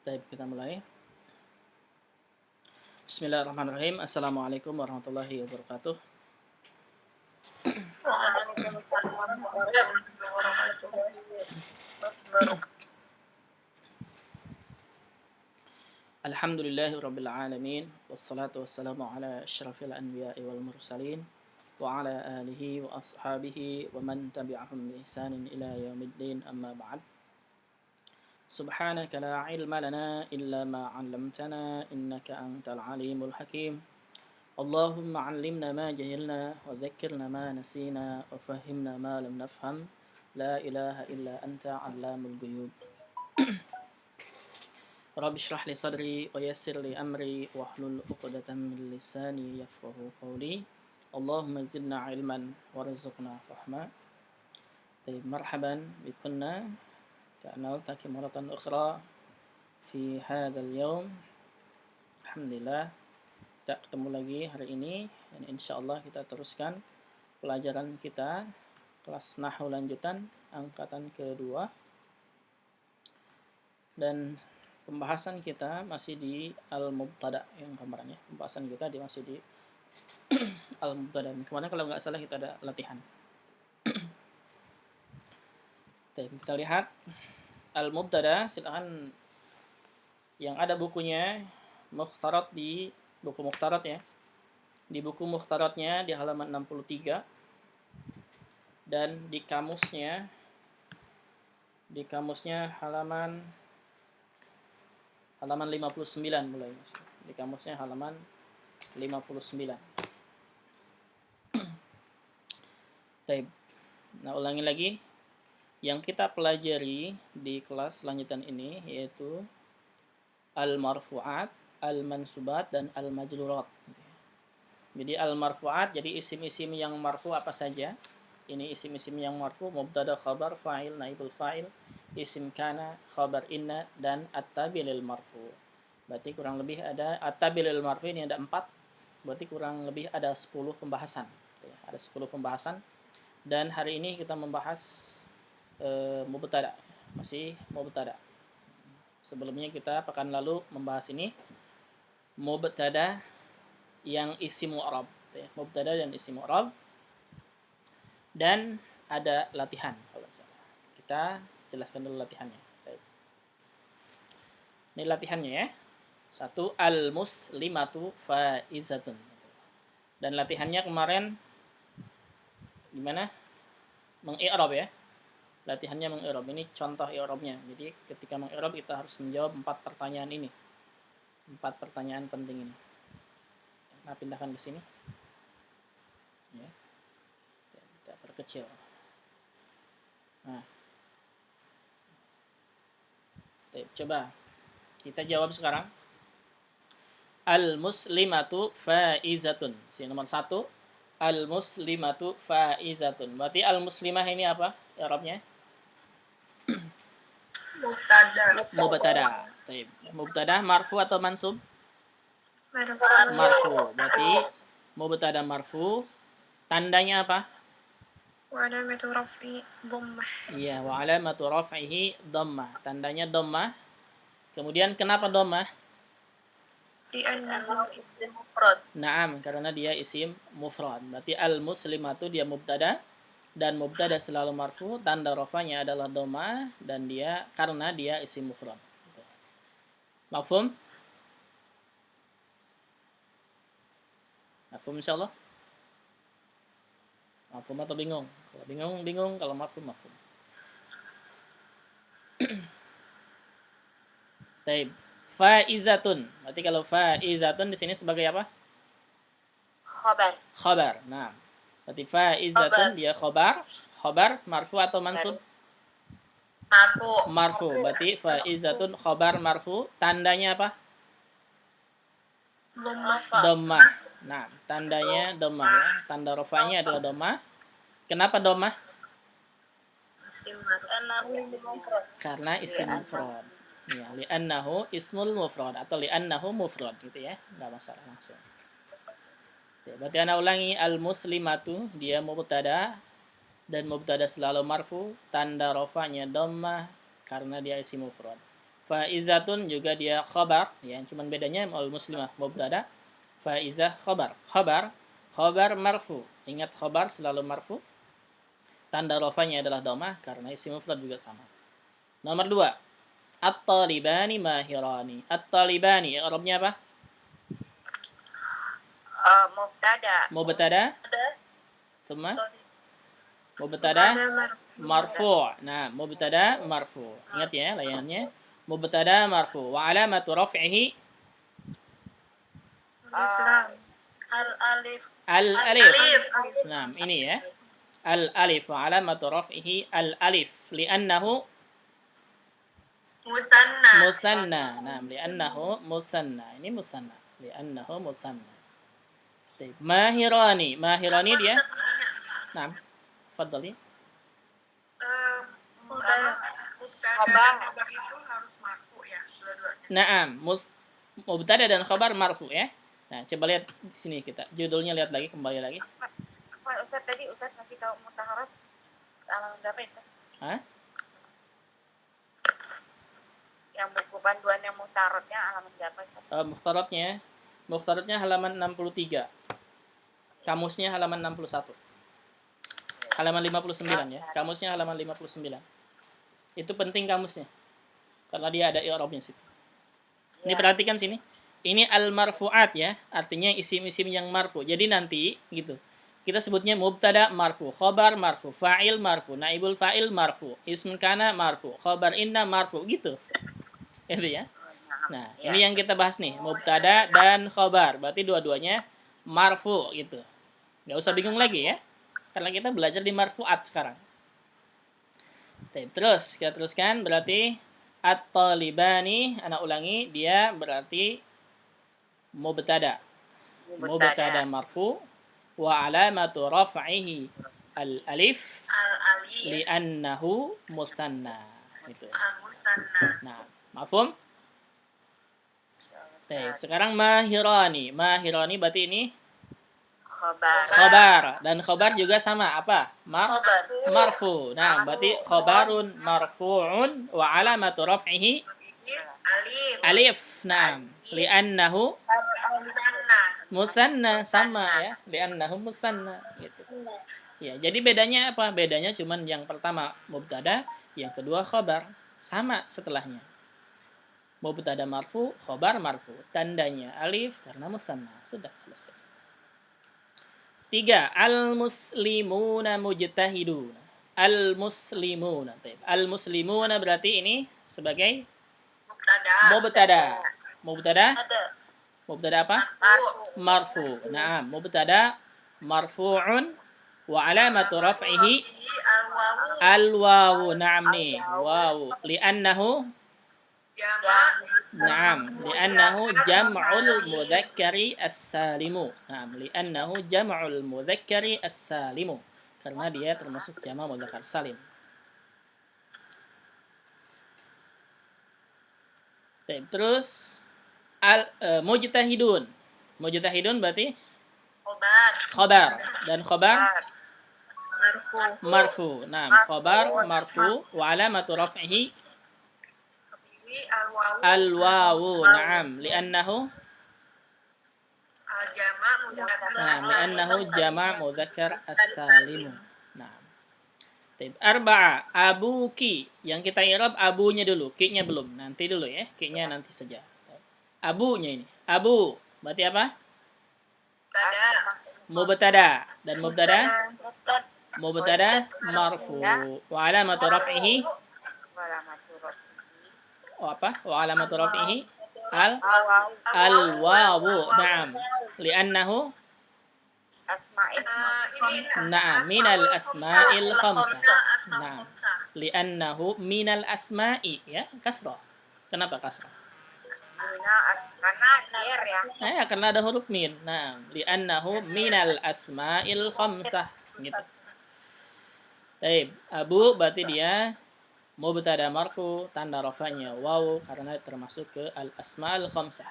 Baik, kita mulai. Bismillahirrahmanirrahim. Assalamualaikum warahmatullahi wabarakatuh. Waalaikumsalam warahmatullahi wabarakatuh. Alhamdulillahi rabbil alamin. Wassalatu wassalamu ala asyrafil anbiya'i wal mursalin wa ala alihi wa ashabihi wa man tabi'ahum bi ihsanin ila yaumiddin, amma ba'd. Subhanaka la ilma lana illa ma 'allamtana innaka antal alimul hakim. Allahumma 'allimna ma jahilna wa dhakkirna ma nasina wa fahhimna ma lam nafham. La ilaha illa anta 'allamul ghuyub. Rabbi shrah li sadri wa yassir li amri wahlul 'uqdatam min lisani yafqahu qawli. Allahumma zidna 'ilman warzuqna fahma. Marhaban bikunna كأنلتقي مرة أخرى في هذا اليوم. Alhamdulillah kita ketemu lagi hari ini, dan insyaallah kita teruskan pelajaran kita kelas Nahwu lanjutan angkatan kedua, dan pembahasan kita masih di Al-Mubtada yang kemarin ya. Pembahasan kita masih di Al-Mubtada. Kemarin kalau nggak salah kita ada latihan. Kita lihat Al-Mubtada, silakan yang ada bukunya Mukhtarat, di buku Mukhtarat ya. Di buku Mukhtaratnya di halaman 63, dan di kamusnya halaman 59 mulai. Di kamusnya halaman 59. Baik. Nah, ulangi lagi. Yang kita pelajari di kelas lanjutan ini yaitu al-marfu'at, al-mansubat, dan al-majrurat. Jadi al-marfu'at, jadi isim-isim yang marfu apa saja. Ini isim-isim yang marfu: mubtada, khabar, fa'il, naibul fa'il, isim kana, khabar inna, dan at-tabilil marfu. Berarti kurang lebih ada at-tabilil marfu ini ada 4. Berarti kurang lebih ada 10 pembahasan. Ada 10 pembahasan. Dan hari ini kita membahas mubtada, masih mubtada. Sebelumnya kita pekan lalu membahas ini mubtada yang isim mu'rab, ya, mubtada dan isim mu'rab, dan ada latihan kalau salah. Kita jelaskan dulu latihannya. Baik. Ini latihannya ya. 1, al-muslimatu faizatun. Dan latihannya kemarin gimana? Mengi'rab ya. Latihannya mengi'rab. Ini contoh i'rabnya. Jadi ketika mengi'rab kita harus menjawab 4 pertanyaan ini. 4 pertanyaan penting ini. Nah, pindahkan ke sini. Ya. Kita perkecil. Nah. Coba kita jawab sekarang. Al-muslimatu faizatun. Sini nomor 1. Al-muslimatu faizatun. Berarti al-muslimah ini apa i'rabnya? Mubtada. Mubtada marfu atau mansub? Marfu. Berarti mubtada marfu, tandanya apa? Wa alamatu raf'i dhammah. Iya, wa alamatu raf'ihi dhammah. Tandanya dhammah. Kemudian kenapa dhammah? Li'annahu isim mufrad. Naam, karena dia isim mufrad. Berarti al-muslimatu dia mubtada, dan mubtada selalu marfu, tanda rafanya adalah dhammah, dan dia karena dia isim mufrad. Mafhum? Mafhum insyaallah? Mafhum atau bingung? Kalau bingung, kalau mafhum. Taib. Faizatun. Berarti kalau faizatun di sini sebagai apa? Khabar. Nah, berarti faizatun dia khabar. Khabar marfu atau mansub? Marfu. Berarti faizatun khabar marfu. Tandanya apa? Dhammah. Nah, tandanya dhammah ya. Tanda rafanya adalah dhammah. Kenapa dhammah? Karena isim mufrad. Ya, li'annahu ismul mufrad atau li'annahu mufrad gitu ya. Enggak masalah langsung. Ya, berarti ana ulangi, al-muslimatu dia mubtada, dan mubtada selalu marfu, tanda rafanya dhammah karena dia isim mufrad. Faizatun juga dia khabar, ya, cuman bedanya al-muslimah mubtada, faizah khabar. Khabar marfu. Ingat khabar selalu marfu. Tanda rafanya adalah dhammah karena isim mufrad juga sama. Nomor 2. At-talibani mahirani. At-talibani i'rabnya apa? Mubtada. Semua? Mubtada marfu'. Nah, mubtada marfu'. Ingat ya layanannya. Mubtada marfu' wa alamatu raf'ihi Al-alif. al-alif. Nah, ini ya. Al-alif wa alamatu raf'ihi al-alif li'annahu musanna. Nah, li'annahu musanna. Ini musanna. Li'annahu musanna. Mahirani. Mahirani dia. Nah, fadhali. Khabar itu harus marfu ya, dua-duanya. Naam, mubtada dan khabar marfu ya. Nah, coba lihat di sini kita. Judulnya lihat lagi, kembali lagi. Apa Ustaz tadi Ustaz ngasih tahu mutaharab halaman berapa ya Ustaz? Hah? Yang buku panduan yang mutaharabnya halaman berapa Ustaz? Mukhtaratnya halaman 63. Kamusnya halaman 61. Halaman 59 ya. Kamusnya halaman 59. Itu penting kamusnya. Karena dia ada i'rabnya situ. Ini perhatikan sini. Ini al-marfu'at ya, artinya isim-isim yang marfu. Jadi nanti gitu. Kita sebutnya mubtada marfu, khabar marfu, fa'il marfu, naibul fa'il marfu, ism kana marfu, khabar inna marfu gitu. Itu ya. Nah, ini yang kita bahas nih, mubtada dan khabar. Berarti dua-duanya marfu gitu. Nggak usah bingung lagi ya. Karena kita belajar di marfu'at sekarang. Terus, kita teruskan berarti at-talibani, anak ulangi, dia berarti mubtada. Mubtada marfu wa alamatu raf'ihi al-alif li'annahu musanna. Gitu. Nah, mafhum? Sekarang mahirani. Mahirani berarti ini khabar. Dan khabar juga sama apa? Marfu. Nah, berarti khabarun marfu'un wa alamatu raf'ihi alif. Nah, li'annahu musanna, sama ya. Li'annahu musanna gitu. Ya, jadi bedanya apa? Bedanya cuman yang pertama mubtada, yang kedua khabar. Sama setelahnya. Mubtada marfu, khabar marfu. Tandanya alif karena musanna. Sudah selesai. 3. Al-muslimuna mujtahidun. Al-muslimuna. Al-muslimuna berarti ini sebagai mubtada. Mubtada apa? Marfu. Naam, mubtada marfu'un wa alamatu raf'ihi al-wawu. Naam nih, wawu. Li'annahu jam'ul mudzakkari as-salimu. Naam, li'annahu jam'ul mudzakkari as-salimu. Karena dia termasuk jama' mudzakkar salim. Terus mujtahidun. Mujtahidun berarti khabar. Dan khabar marfu. Nah, khabar marfu wa alamatu raf'ihi al-wawu. Naam, li'annahu jama' mudzakkar as-salim. Nah. Arba'a, abuki. Yang kita i'rab abunya dulu, ki-nya belum. Nanti dulu ya, ki-nya nanti saja. Abunya ini. Abu berarti apa? Mubtada. Dan mubtada marfu. Wa alamatu raf'ihi apa? Wa alamatu raf'ihi al-wawu. Naam. Li'annahu minal asma'il khamsah. Naam. Li'annahu minal asma'i ya, kasrah. Kenapa kasrah? Karena nier ya. Karena ada huruf min. Naam. Li'annahu minal asma'il khamsah. Gitu. Baik, abu berarti dia mubtada marfu, tanda rafanya waw karena termasuk ke al-asma'ul khamsah.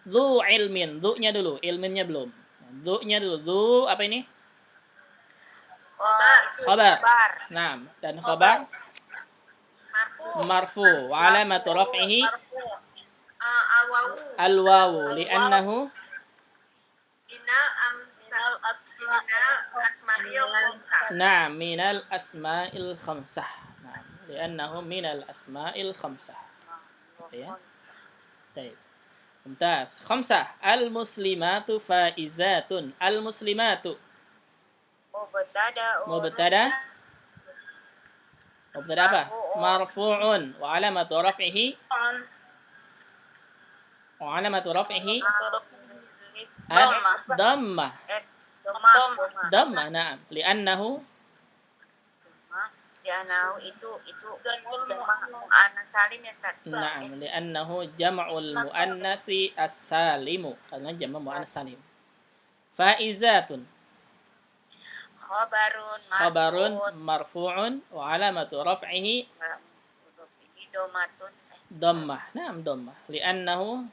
Dzu ilmin, dzu-nya dulu, ilminnya belum. Dzu-nya dulu, dzu apa ini? Khabar. Nah, dan khabar marfu wa alamatu raf'ihi Al-wawu. al-wawu li'annahu Minal asma'il khamsah. na'am li'annahu minal asma'il khamsah. Ya. Baik. Mumtaz. Khamsah. Al-muslimatu faizatun. Al-muslimatu. Mubtada. Mubtada apa? Marfu'un. Wa alamatu raf'ihi. Wa alamatu raf'ihi. Dhammah. Dhammah. Na'am. Li'annahu. itu jamak muannas salim ya Ustaz. Na'am. Li'annahu jam'ul muannasi as-salimu. Karena jamak muannas salim. Faizatun. Khabarun marfu'un wa alamatu raf'ihi dhammah. Naam dhammah. Li'annahu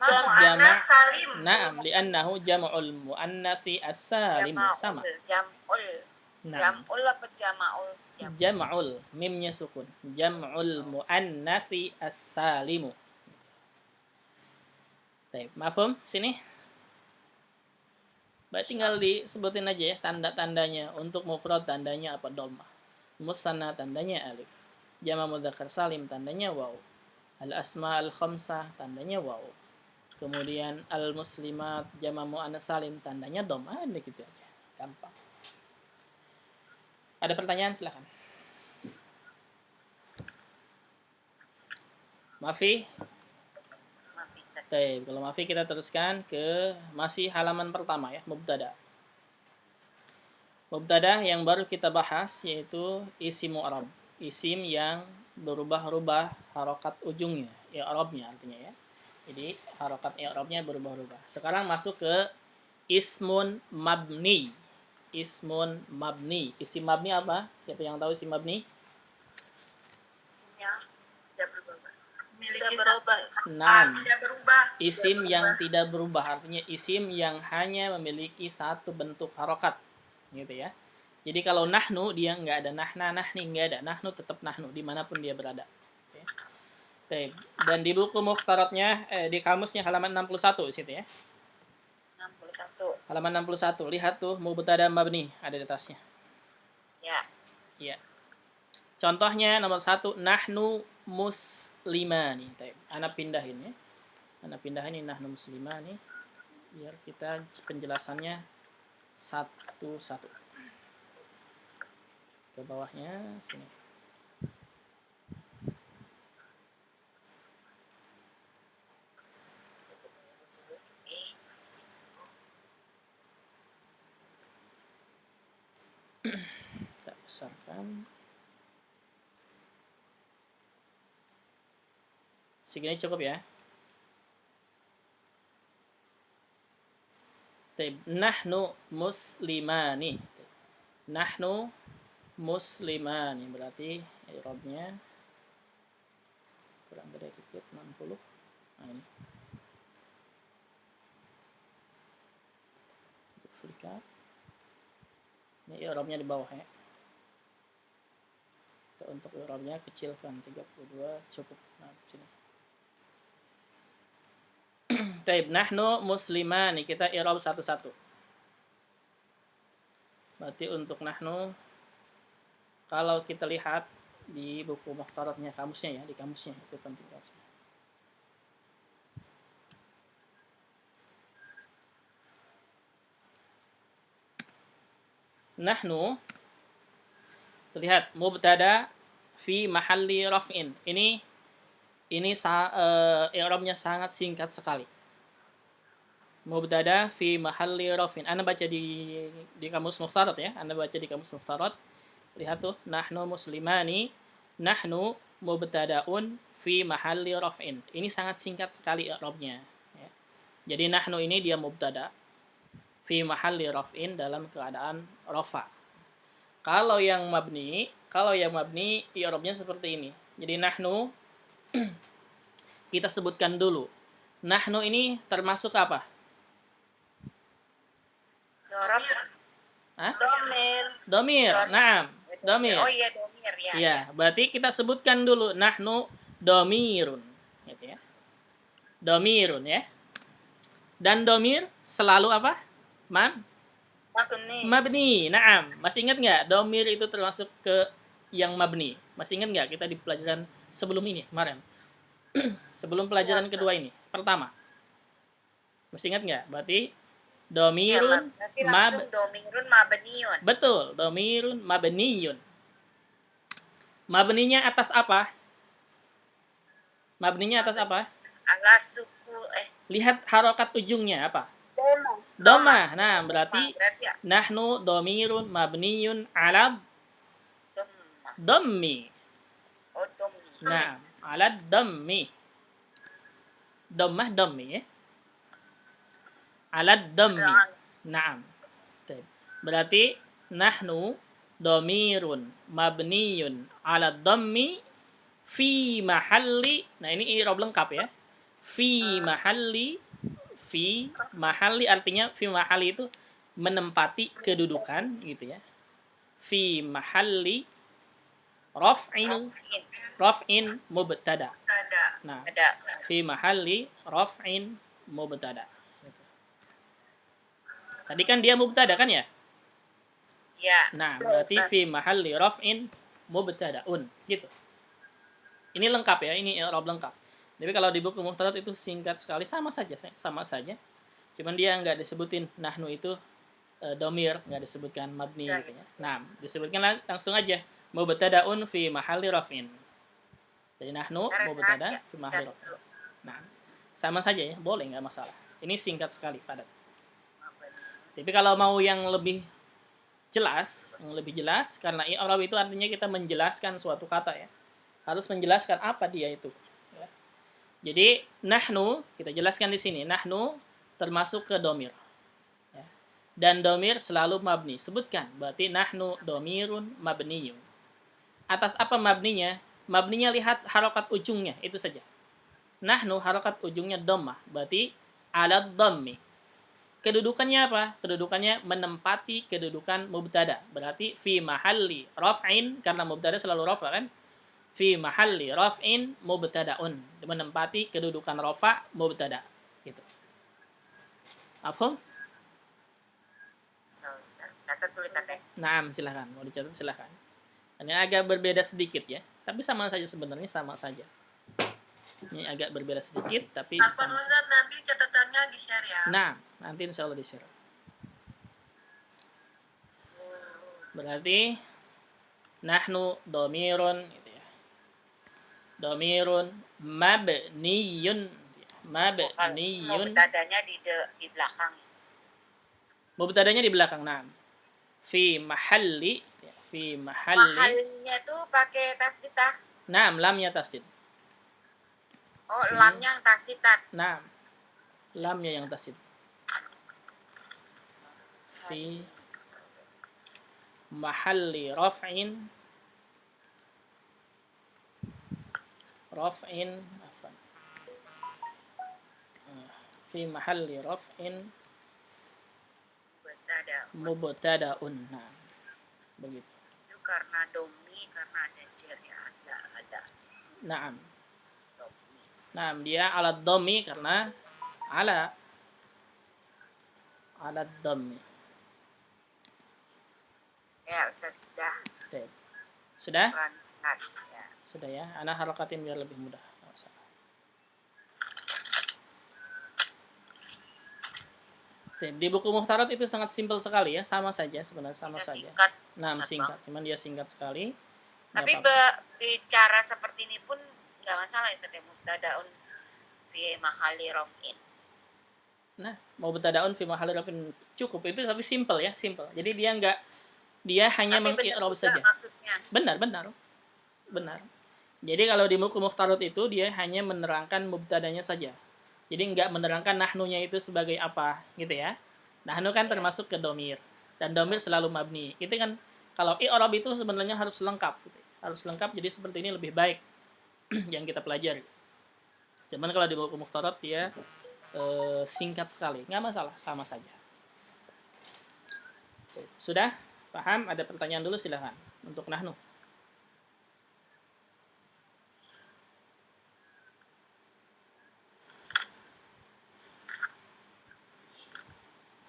Muannas salim. Naam, li'annahu jam'ul muannasi as-salim. Sama. Jam'ul apa jama'ul? Jam'ul, mimnya sukun. Jam'ul muannasi as-salimu. Baik, mafhum sini? Baik, tinggal disebutin aja ya tanda-tandanya. Untuk mufrad tandanya apa? Dhammah. Musanna tandanya alif. Jama' mudzakkar salim tandanya waw. Al-asma al-khamsah tandanya waw. Kemudian al-muslimat jama' muannas salim tandanya dhammah. Gitu aja. Gampang. Ada pertanyaan silakan. Mafi? Baik, kalau mafi kita teruskan ke masih halaman pertama ya, mubtada. Mubtada yang baru kita bahas yaitu isim mu'rab. Isim yang berubah-ubah harokat ujungnya, i'rabnya artinya ya. Jadi harokat i'rabnya berubah-ubah. Sekarang masuk ke ismun mabni. Ismun mabni. Isim mabni apa? Siapa yang tahu isim mabni? Isimnya tidak berubah. Enam. Tidak berubah. Isim yang tidak berubah artinya isim yang hanya memiliki satu bentuk harokat, gitu ya. Jadi kalau nahnu dia nggak ada nahna, nahni nggak ada, nahnu tetap nahnu dimanapun dia berada. Oke. Dan di buku mukhtaratnya di kamusnya halaman 61 di situ ya. 61. Halaman 61 lihat tuh mubtada mabni ada di atasnya. Ya. Iya. Contohnya nomor 1 nahnu muslimani. Ana pindahin ya. Ana pindahin ini nahnu muslimani biar kita penjelasannya satu-satu. Ke bawahnya sini. Kita besarkan. Segini cukup ya. Nahnu muslimani. Nahnu muslimani berarti i'rabnya kurang gede dikit 60. Nah ini. Duplikat. Ini i'rabnya di bawah ya. Untuk i'rabnya kecilkan 32 cukup. Nah, sini. Taib nahnu muslimani kita i'rab satu-satu. Berarti untuk nahnu kalau kita lihat di buku mukhtaratnya kamusnya ya, di kamusnya itu penting kamusnya. Nahnu terlihat mubtada fi mahalli raf'in. Ini i'rabnya sangat singkat sekali. Mubtada fi mahalli raf'in. Anda baca di kamus mukhtarat ya. Anda baca di kamus mukhtarat. Lihat tuh, nahnu muslimani, nahnu mubtadaun fi mahalli raf'in. Ini sangat singkat sekali i'rabnya ya. Jadi nahnu ini dia mubtada fi mahalli raf'in dalam keadaan rafa. Kalau yang mabni i'rabnya seperti ini. Jadi nahnu kita sebutkan dulu. Nahnu ini termasuk apa? Domir. Domir. Naam. Domir. Oh iya, domir ya. Ya, berarti kita sebutkan dulu nahnu domirun. Gitu ya. Domirun ya. Dan domir selalu apa? Mabni. Mabni. Naam. Masih ingat nggak? Domir itu termasuk ke yang mabni. Masih ingat nggak kita di pelajaran sebelum ini kemarin? Sebelum pelajaran kedua ini. Pertama. Masih ingat nggak? Berarti domirun Berarti langsung domirun mabniun. Betul. Domirun mabniyun. Mabninya atas apa? Mabninya atas apa? Ala suku Lihat harokat ujungnya apa? Doma. Domah. Nah, berarti berarti ya nahnu domirun mabniyun ala domma. dommi. Oh, dommi. Nah, ala dommi. Dommah dommi ya. Ala dommi. Naam. Berarti nahnu domirun mabniyun ala dommi fi mahalli. Nah, ini i'rab lengkap ya. Fi mahalli artinya fi mahalli itu menempati kedudukan gitu ya. Fi mahalli raf'in mubtada. Ada. Nah, Ada. fi mahalli raf'in mubtada. Tadi kan dia mubtada kan ya? Ya. Nah, berarti fi mahalli raf'in mubtada'un gitu. Ini lengkap ya, ini i'rab lengkap. Tapi kalau di buku Muhtarat itu singkat sekali, sama saja. Cuman dia nggak disebutin nahnu itu domir, nggak disebutkan mabni gitu ya. Nah, disebutkan langsung aja mubtada'un fi mahalli raf'in. Jadi nahnu mubtada fi mahalli raf'in. Nah, sama saja ya, boleh nggak masalah. Ini singkat sekali, padat. Tapi kalau mau yang lebih jelas, karena i'rab itu artinya kita menjelaskan suatu kata ya. Harus menjelaskan apa dia itu. Ya. Jadi nahnu kita jelaskan di sini, nahnu termasuk ke domir. Ya. Dan domir selalu mabni. Sebutkan, berarti nahnu domirun mabniyun. Atas apa mabninya? Mabninya lihat harokat ujungnya, itu saja. Nahnu harokat ujungnya dhammah, berarti ala dhammi. Kedudukannya apa? Kedudukannya menempati kedudukan mubtada. Berarti fi mahalli raf'in, karena mubtada selalu rafa kan? Fi mahalli raf'in mubtada'un. Menempati kedudukan rafa mubtada. Gitu. Afham? Catat dulu Tete. Naam, silakan. Mau dicatat silakan. Ini agak berbeda sedikit ya. Tapi sama saja sebenarnya, sama saja. Ini agak berbeda sedikit, tapi sama saja. Nanti catatannya di-share ya. Nah, nanti insya Allah di-share. Berarti nahnu domirun gitu ya. Domirun mabniyun. Mubtadanya di belakang. Mubtadanya di belakang. Nah, fi mahalli ya, fi mahalli. Mahalnya tuh pakai tasditah. Nah, lamnya tasdid. Oh, lamnya yang tasditat. Nah, lamnya yang tasdid. Fi mahalli raf'in afan. Fi mahalli raf'in mubtada'un. Nah, begitu. Itu karena domi, karena ada jer ya, ada. Naam. Domi. Nah, dia ala dhammi karena ala dhammi. Ya, Ustaz, sudah. Sudah? Translate, ya. Sudah ya. Ana harakatin biar lebih mudah. Di buku Muhtarat itu sangat simpel sekali ya, sama saja sebenarnya, sama saja. Singkat. Nah, singkat, cuman dia singkat sekali. Tapi bicara seperti ini pun nggak masalah ya, Ustaz, mubtadaun fi mahalli raf'in. Nah, mubtadaun fi mahalli raf'in cukup itu, tapi simpel ya, simpel. Jadi dia hanya meng-i'rab saja. Maksudnya. Benar. Jadi kalau di buku Muhtarat itu dia hanya menerangkan mubtadanya saja. Jadi nggak menerangkan nahnunya itu sebagai apa, gitu ya. Nahnu kan termasuk ke domir. Dan domir selalu mabni. Itu kan, kalau i'rab itu sebenarnya harus lengkap. Gitu. Harus lengkap, jadi seperti ini lebih baik yang kita pelajari. Cuman kalau di buku Muhtarat dia singkat sekali. Nggak masalah, sama saja. Sudah? Paham? Ada pertanyaan dulu silahkan. Untuk nahnu.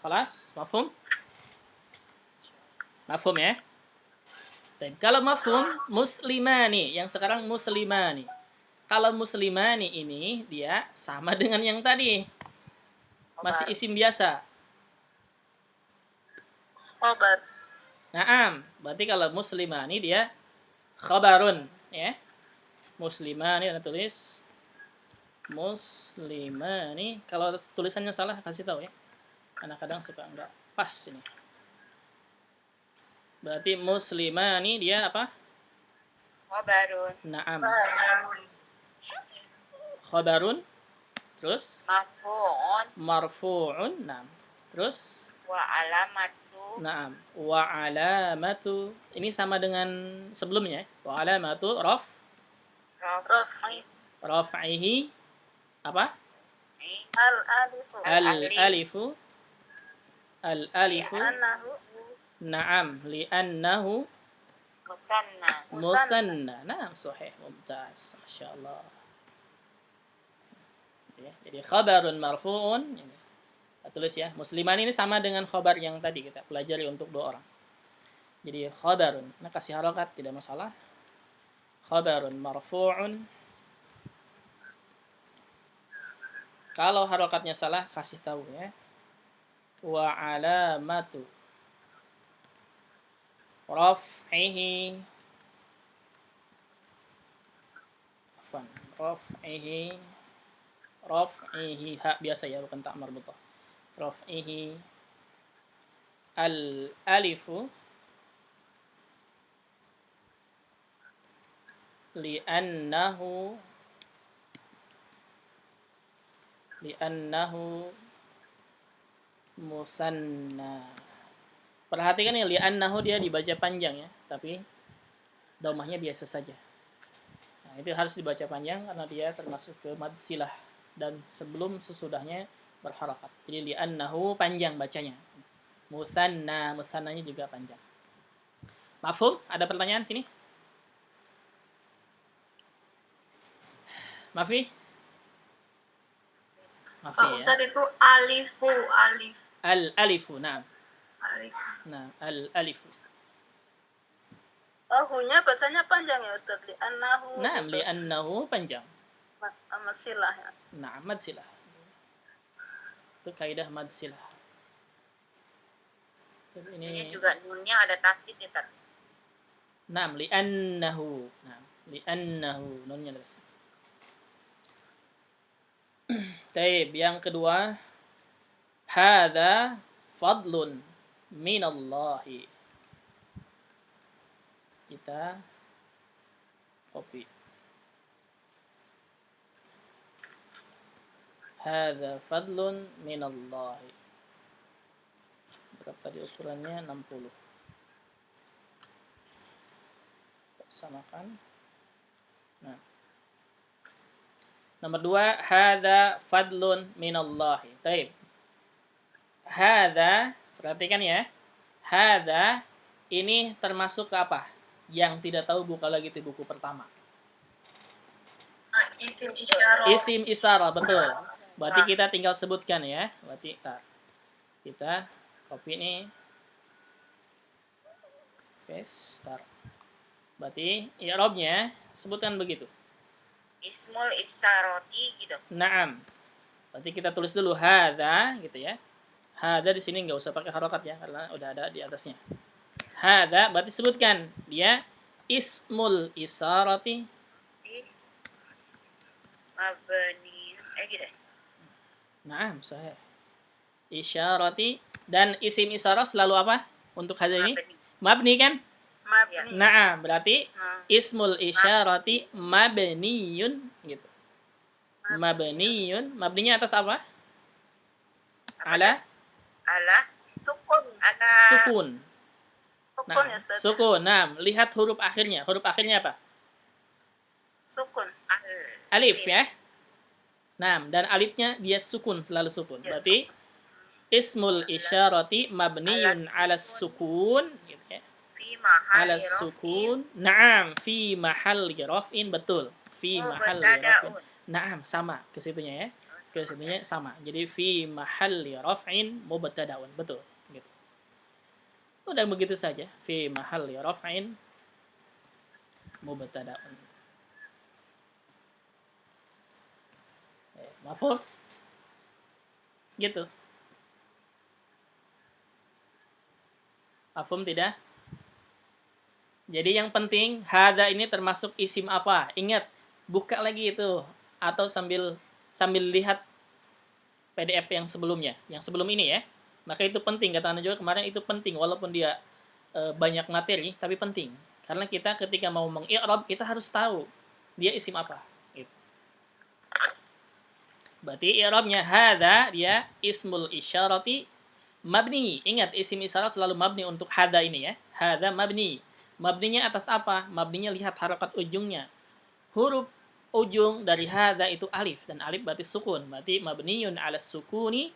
Khalas? Mafhum? Mafhum ya? Baik. Kalau mafhum, muslimani. Yang sekarang muslimani. Kalau muslimani ini, dia sama dengan yang tadi. Masih Khobar. isim biasa. Khobar. Naam. Berarti kalau muslimani dia khabarun. Ya. Muslimani, Anda tulis. Muslimani. Kalau tulisannya salah, kasih tahu ya. Karena kadang suka enggak pas ini. Berarti muslimani dia apa? Khobarun. Naam. Khobarun. Khabarun. Terus? Marfu'un. Marfu'un. Naam. Terus? Wa alamatu. Naam. Wa alamatu. Ini sama dengan sebelumnya. Wa alamatu Raf'i. raf'ihi. Apa? Al-alifu. Al-alifu. Al-alifu. Anahu. Naam. Li'annahu Musanna. musanna. Naam. Sahih. Mumtaz. Masya Allah. Ya, jadi khabarun marfu'un. Ini. Kita tulis ya. Musliman ini sama dengan khabar yang tadi kita pelajari untuk 2 orang. Jadi khabarun. Nah, kasih harokat tidak masalah. Khabarun marfu'un. Kalau harokatnya salah, kasih tahu ya. Wa alamatu raf'ihi. Afwan. Raf'ihi. Ha biasa ya, bukan tak marbutah. Raf'ihi. Al-alifu. Li'annahu musanna. Perhatikan ya, li'annahu dia dibaca panjang ya, tapi domahnya biasa saja. Nah, itu harus dibaca panjang karena dia termasuk ke mad silah dan sebelum sesudahnya berharakat. Jadi li'annahu panjang bacanya. Musannanya juga panjang. Mafhum? Ada pertanyaan sini? Mafi? Mafi Pak ya. Ustaz itu alifu. Al-alifu, nah. Alif. Nah, al-alifu. Oh, hunya bacanya panjang ya Ustaz. Li'annahu. Nah, gitu. li'annahu panjang. Sama silah ya. Nah, mad silah. Itu kaidah mad silah. Ini juga nunnya ada tasdid ya, Tat. Nah, li'annahu. Nah, li'annahu. Nunnya ada. Taib, yang kedua, hadza fadlun minallahi. Kita copy. Hadza fadlun minallahi. Berapa tadi ukurannya? 60. Kita samakan. Nah. Nomor 2, hadza fadlun minallahi. Taib. Hadza, perhatikan ya. Hadza ini termasuk ke apa? Yang tidak tahu buka lagi di buku pertama. Isim isyarah. Isim isyarah, betul. Berarti kita tinggal sebutkan ya. Berarti kita copy ini. Paste. Berarti i'rabnya sebutkan begitu. Ismul isyarati gitu. Naam. Berarti kita tulis dulu hadza gitu ya. Hadza di sini nggak usah pakai harokat ya karena udah ada di atasnya. Hadza berarti sebutkan dia ismul isyarati. Mabni gitu. Naam, sahih. Isyarati dan isim isyarah selalu apa? Untuk hadza ini? Mabni kan? Mabni. Naam, berarti ismul isyarati mabniyun gitu. Mabniyun, mabninya atas apa? Ala Sukun. sukun. Nah, Sukun ya Ustaz. sukun. Nah, lihat huruf akhirnya. Huruf akhirnya apa? Sukun. Alif ya. Nah, dan alifnya dia sukun, selalu sukun. Ya, Berarti Ismul isyarati mabniyun ala sukun gitu ya. Fi Ala mahalli raf'in sukun. Naam, fi mahalli raf'in, betul. Fi mahalli raf'in. mubtada'un. Naam, sama ke situnya ya. Ke situnya Ya. sama. Jadi fi mahalli raf'in mubtada'un, betul. Gitu. Udah begitu saja. Fi mahalli raf'in mubtada'un. Mafhum? Gitu. Mafhum tidak? Jadi yang penting hada ini termasuk isim apa? Ingat, buka lagi itu atau sambil lihat PDF yang sebelumnya, yang sebelum ini ya. Maka itu penting, kata Anda juga kemarin, itu penting walaupun dia banyak materi tapi penting. Karena kita ketika mau meng-i'rab kita harus tahu dia isim apa gitu. Berarti i'rabnya hada dia ismul isyarati mabni. Ingat, isim isyarat selalu mabni untuk hada ini ya. Hada mabni. Mabninya atas apa? Mabninya lihat harakat ujungnya. Huruf ujung dari hada itu alif, dan alif berarti sukun. Berarti mabniyun ala sukuni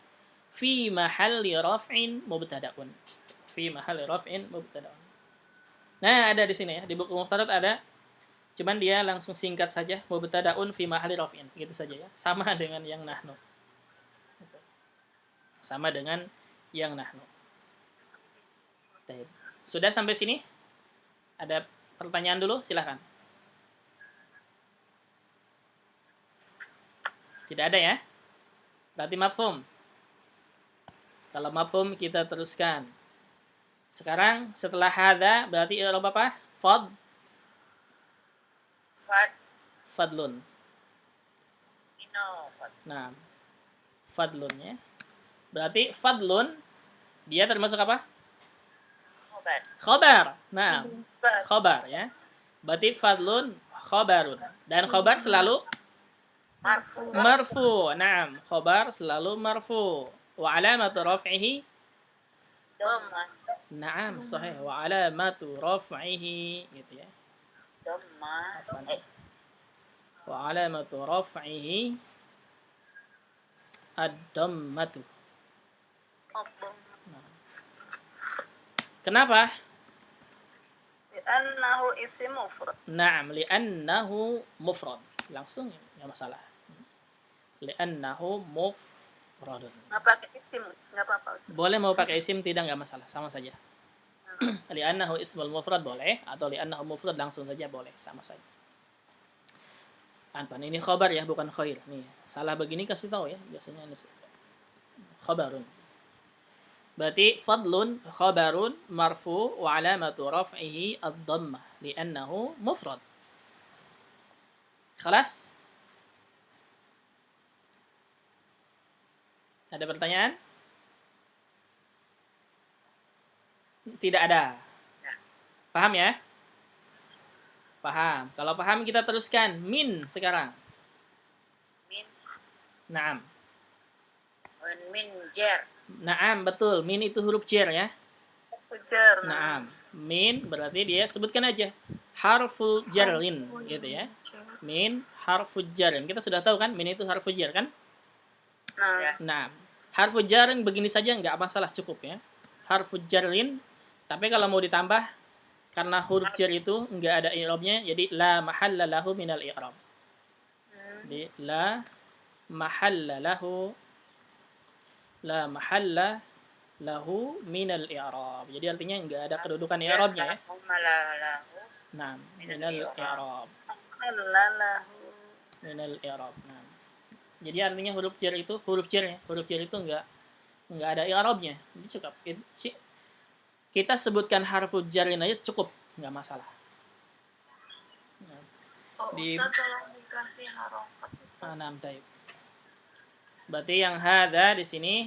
fi mahalli raf'in mubtada'un. Fi mahalli raf'in mubtada'un. Nah, ada di sini ya. Di buku Muqtadat ada. Cuman dia langsung singkat saja, mubtada'un fi mahalli raf'in. Gitu saja ya. Sama dengan yang nahnu. Sama dengan yang nahnu. Sudah sampai sini? Ada pertanyaan dulu? Silahkan. Tidak ada ya? Berarti mafhum. Kalau mafhum kita teruskan. Sekarang setelah hada berarti i'rab apa? Fadlun. Nah, fadlun ya. Berarti fadlun dia termasuk apa? Khobar. Nah, khobar ya. Berarti fadlun khobarun. Dan khobar selalu marfu. Naam, khobar selalu marfu. Wa alamatu raf'ihi Dhammah. Naam, sahih. Wa alamatu raf'ihi gitu ya. Dhammah. Wa alamatu raf'ihi ad-dhammatu. Kenapa? Li'annahu isim mufrad. Naam, li'annahu mufrad. Langsung enggak masalah. Li'annahu mufradun. Nggak pakai isim, nggak apa-apa Ustaz. Boleh mau pakai isim tidak enggak masalah, sama saja. Li'annahu ismul mufrad boleh, atau li'annahu mufrad langsung saja boleh, sama saja. Anpan ini khabar ya, bukan khair. Nih, salah begini kasih tahu ya, biasanya ini khabarun. Berarti fadlun khabarun marfu wa alamatu raf'ihi ad-dhammah li'annahu mufrad. Khalas? Ada pertanyaan? Tidak ada. Paham ya? Paham. Kalau paham kita teruskan. Min sekarang. Min. Naam. Min jar. Naam, betul. Min itu huruf jar ya. Ujar. Naam. Min berarti dia sebutkan aja. Harful jarrin gitu ya. Min harful jarrin. Kita sudah tahu kan min itu harful jar kan? Nah, harful jarrin begini saja nggak masalah, cukup ya. Harful jarrin. Tapi kalau mau ditambah karena huruf jar itu nggak ada i'rabnya, jadi la mahalla lahu minal i'rab. Jadi la mahalla lahu minal i'rab. Jadi artinya nggak ada kedudukan i'rabnya ya. Nah, minal i'rab. Minal i'rab. Nah. Jadi artinya huruf jar itu nggak ada i'rabnya. Jadi cukup. Kita sebutkan harful jarin aja cukup, nggak masalah. Nah, Ustaz tolong dikasih harokat. Naam, taib. Berarti yang hada di sini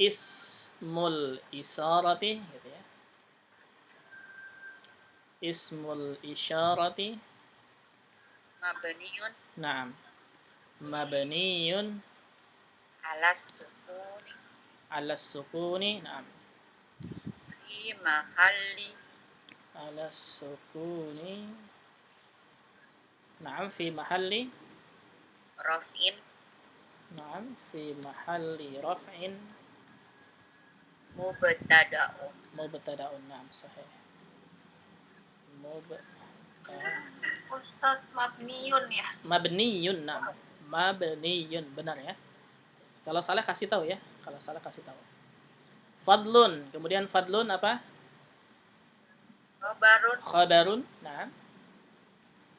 ismul isyarati gitu ya. Ismul isyarati Mabniun. Naam. Mabniun alas sukuni. Naam. Fi mahalli Alas sukuni. Naam, fi mahalli raf'in Naam, fi mahalli raf'in mubtada'un. mubtada'un. Naam, sahih. Ustadz mabniun ya. Mabniyun, naam. Mabniyun, benar ya. Kalau salah kasih tahu ya. Kalau salah kasih tahu. Fadlun, kemudian fadlun apa? Khabarun Khabarun, naam.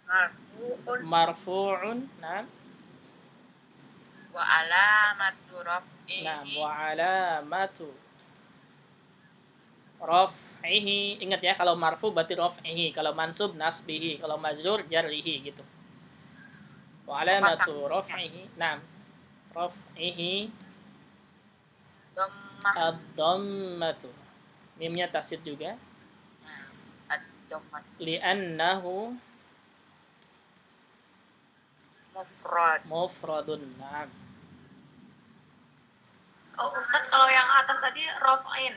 marfu'un Marfu'un, naam. wa alamatu Naam, raf'ihi wa alamatu raf'ihi. Ingat ya, kalau marfu berarti raf'ihi, kalau mansub nasbihi, kalau majrur jarrihi gitu. Wa alamatu raf'ihi, naam. Raf'ihi dhammah ad-dhammatu. Mimnya tasydid juga. ad-dhammah Li'annahu mufradun. Naam. Oh Ustadz, kalau yang atas tadi rof'in.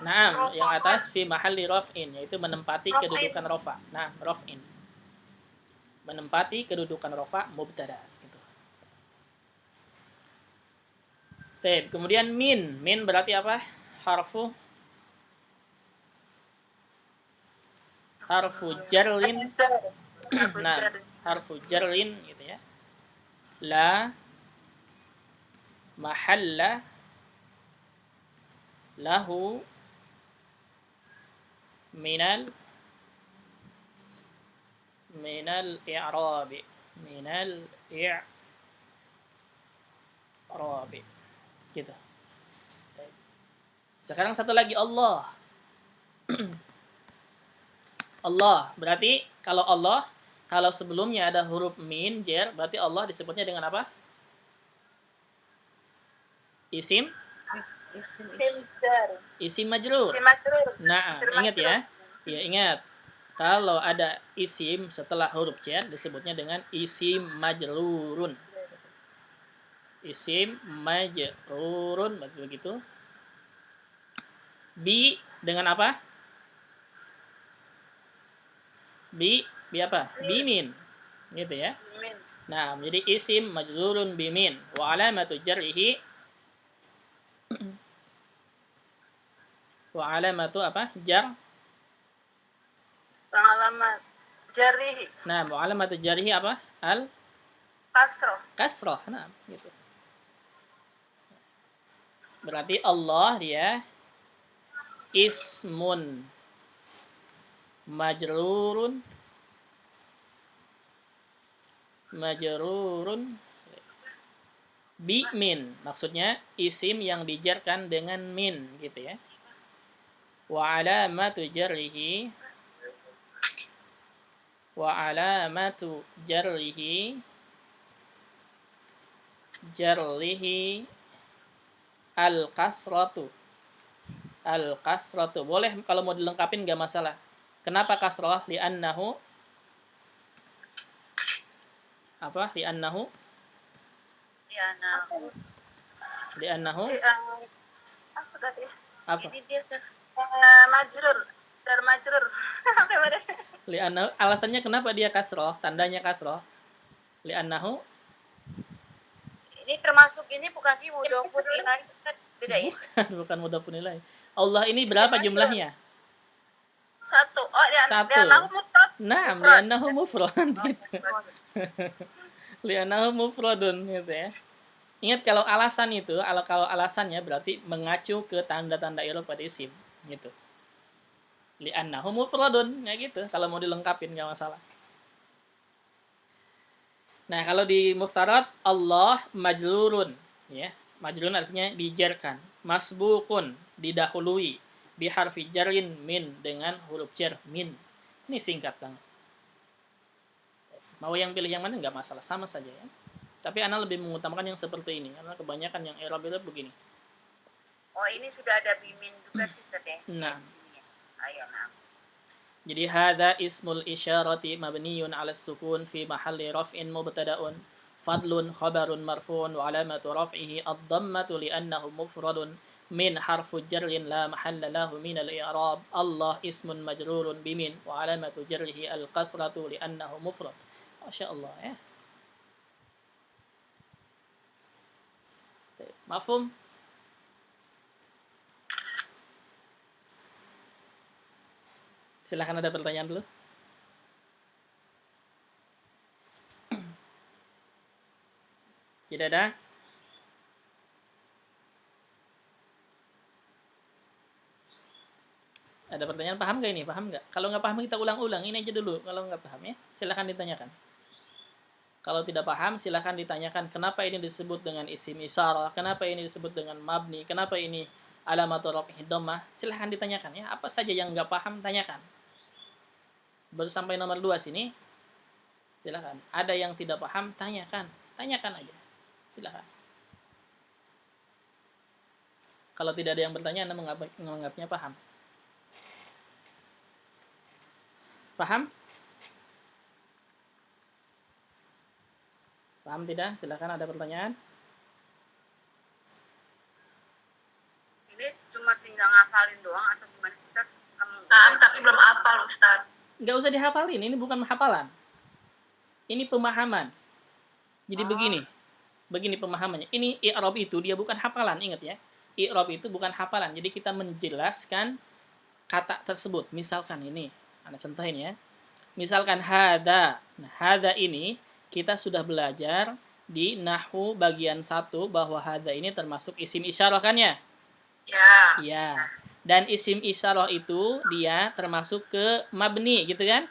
Naam, yang atas fi mahalli raf'in, yaitu menempati Raf'in. kedudukan rafa. Nah, raf'in. Menempati kedudukan rafa mubtada gitu. Baik, kemudian min. Min berarti apa? Harfu jarlin. Nah, harfu jarlin gitu ya. La mahalla lahu minal i'rabi. Gitu. Sekarang satu lagi, Allah. Allah berarti kalau Allah, kalau sebelumnya ada huruf min jer, berarti Allah disebutnya dengan apa? Isim majrur. Nah, ingat ya. Ya, ingat. Kalau ada isim setelah huruf jar disebutnya dengan isim majrurun. Isim majrurun, begitu. Bi dengan apa? Bi apa? Bimin. Gitu ya. Nah, menjadi isim majrurun bimin. Wa alamatu jarrihi wa alamatu apa? Jar. Alamat jarihi. Nah, wa alamatu jarrihi apa? Al kasroh. Nah, gitu. Berarti Allah dia ismun majrurun bi min, maksudnya isim yang dijarkan dengan min gitu ya. Wa alamatu jarrihi al-kasratu. Boleh kalau mau dilengkapin gak masalah. Kenapa kasrah? Li'annahu apa? Li'annahu Apa tadi? apa? ini dia sudah Majrur. Li'annahu, alasannya kenapa dia kasrah? Tandanya kasrah. Li'annahu ini termasuk ini bukan sih mudhofun ilaih, beda ya? bukan mudhafun ilaih. Allah ini berapa jumlahnya? Satu. Oh, Satu. Nah, li'annahu mufrad gitu. Li'annahu mufradun gitu ya. Ingat kalau alasan itu, kalau alasannya berarti mengacu ke tanda-tanda i'rab pada isim gitu. Li'annahu mufradun, ya gitu. Kalau mau dilengkapin nggak masalah. Nah, kalau di muhtarat Allah majrurun, ya. Majrurun artinya dijarkan. Masbukun, didahului. Biharfi jarrin min, dengan huruf jar min. Ini singkat banget. Mau yang pilih yang mana nggak masalah, sama saja ya. Tapi ana lebih mengutamakan yang seperti ini karena kebanyakan yang i'rab begini. Oh, ini sudah ada bimin juga sih Ustaz ya. Nah. Ayo, nah. Jadi hadza ismul isyarati mabniyun 'ala sukun fi mahalli raf'in mubtada'un fadlun khabarun marfu'un wa 'alamatu raf'ihi ad-dhammatu li'annahu mufradun min harfu jarrin la mahalla lahu min al-i'rab. Allah ismun majrurun bimin wa 'alamatu jarrihi al-kasratu li'annahu mufrad. Masyaallah ya. Mafhum? Silahkan, ada pertanyaan dulu. Tidak ada? Ada pertanyaan, paham nggak ini? Paham nggak? Kalau nggak paham kita ulang-ulang, ini aja dulu. Kalau nggak paham ya, silahkan ditanyakan. Kalau tidak paham, silahkan ditanyakan kenapa ini disebut dengan isim isyarah, kenapa ini disebut dengan mabni, kenapa ini alamatul raf'i dhammah. Silahkan ditanyakan ya. Apa saja yang nggak paham, tanyakan. Baru sampai nomor 2 sini, silahkan. Ada yang tidak paham, tanyakan. Tanyakan aja. Silahkan. Kalau tidak ada yang bertanya, Anda menganggapnya paham. Paham? Paham tidak? Silakan, ada pertanyaan. Ini cuma tinggal ngafalin doang atau gimana sih, Ustaz? Paham tapi belum hafal, Ustaz. Nggak usah dihafalin, ini bukan hafalan. Ini pemahaman. Jadi begini pemahamannya. Ini i'rab itu dia bukan hafalan, ingat ya. I'rab itu bukan hafalan. Jadi kita menjelaskan kata tersebut. Misalkan ini, Anda contohin ya. Misalkan hada. Nah, hada ini kita sudah belajar di nahwu bagian 1 bahwa hada ini termasuk isim isyarah kan ya? Ya. Iya. Dan isim isyarah itu dia termasuk ke mabni gitu kan?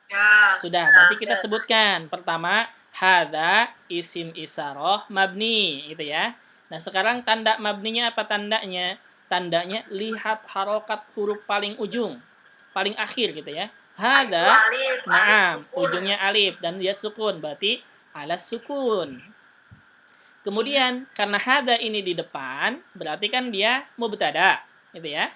Ya. Sudah, berarti kita sebutkan. Pertama, hada isim isyarah mabni gitu ya. Nah, sekarang tanda mabninya apa tandanya? Tandanya lihat harokat huruf paling ujung, paling akhir gitu ya. Hada, naam, ujungnya alif dan dia sukun, berarti ala sukun. Kemudian karena hada ini di depan, berarti kan dia mubtada, gitu ya.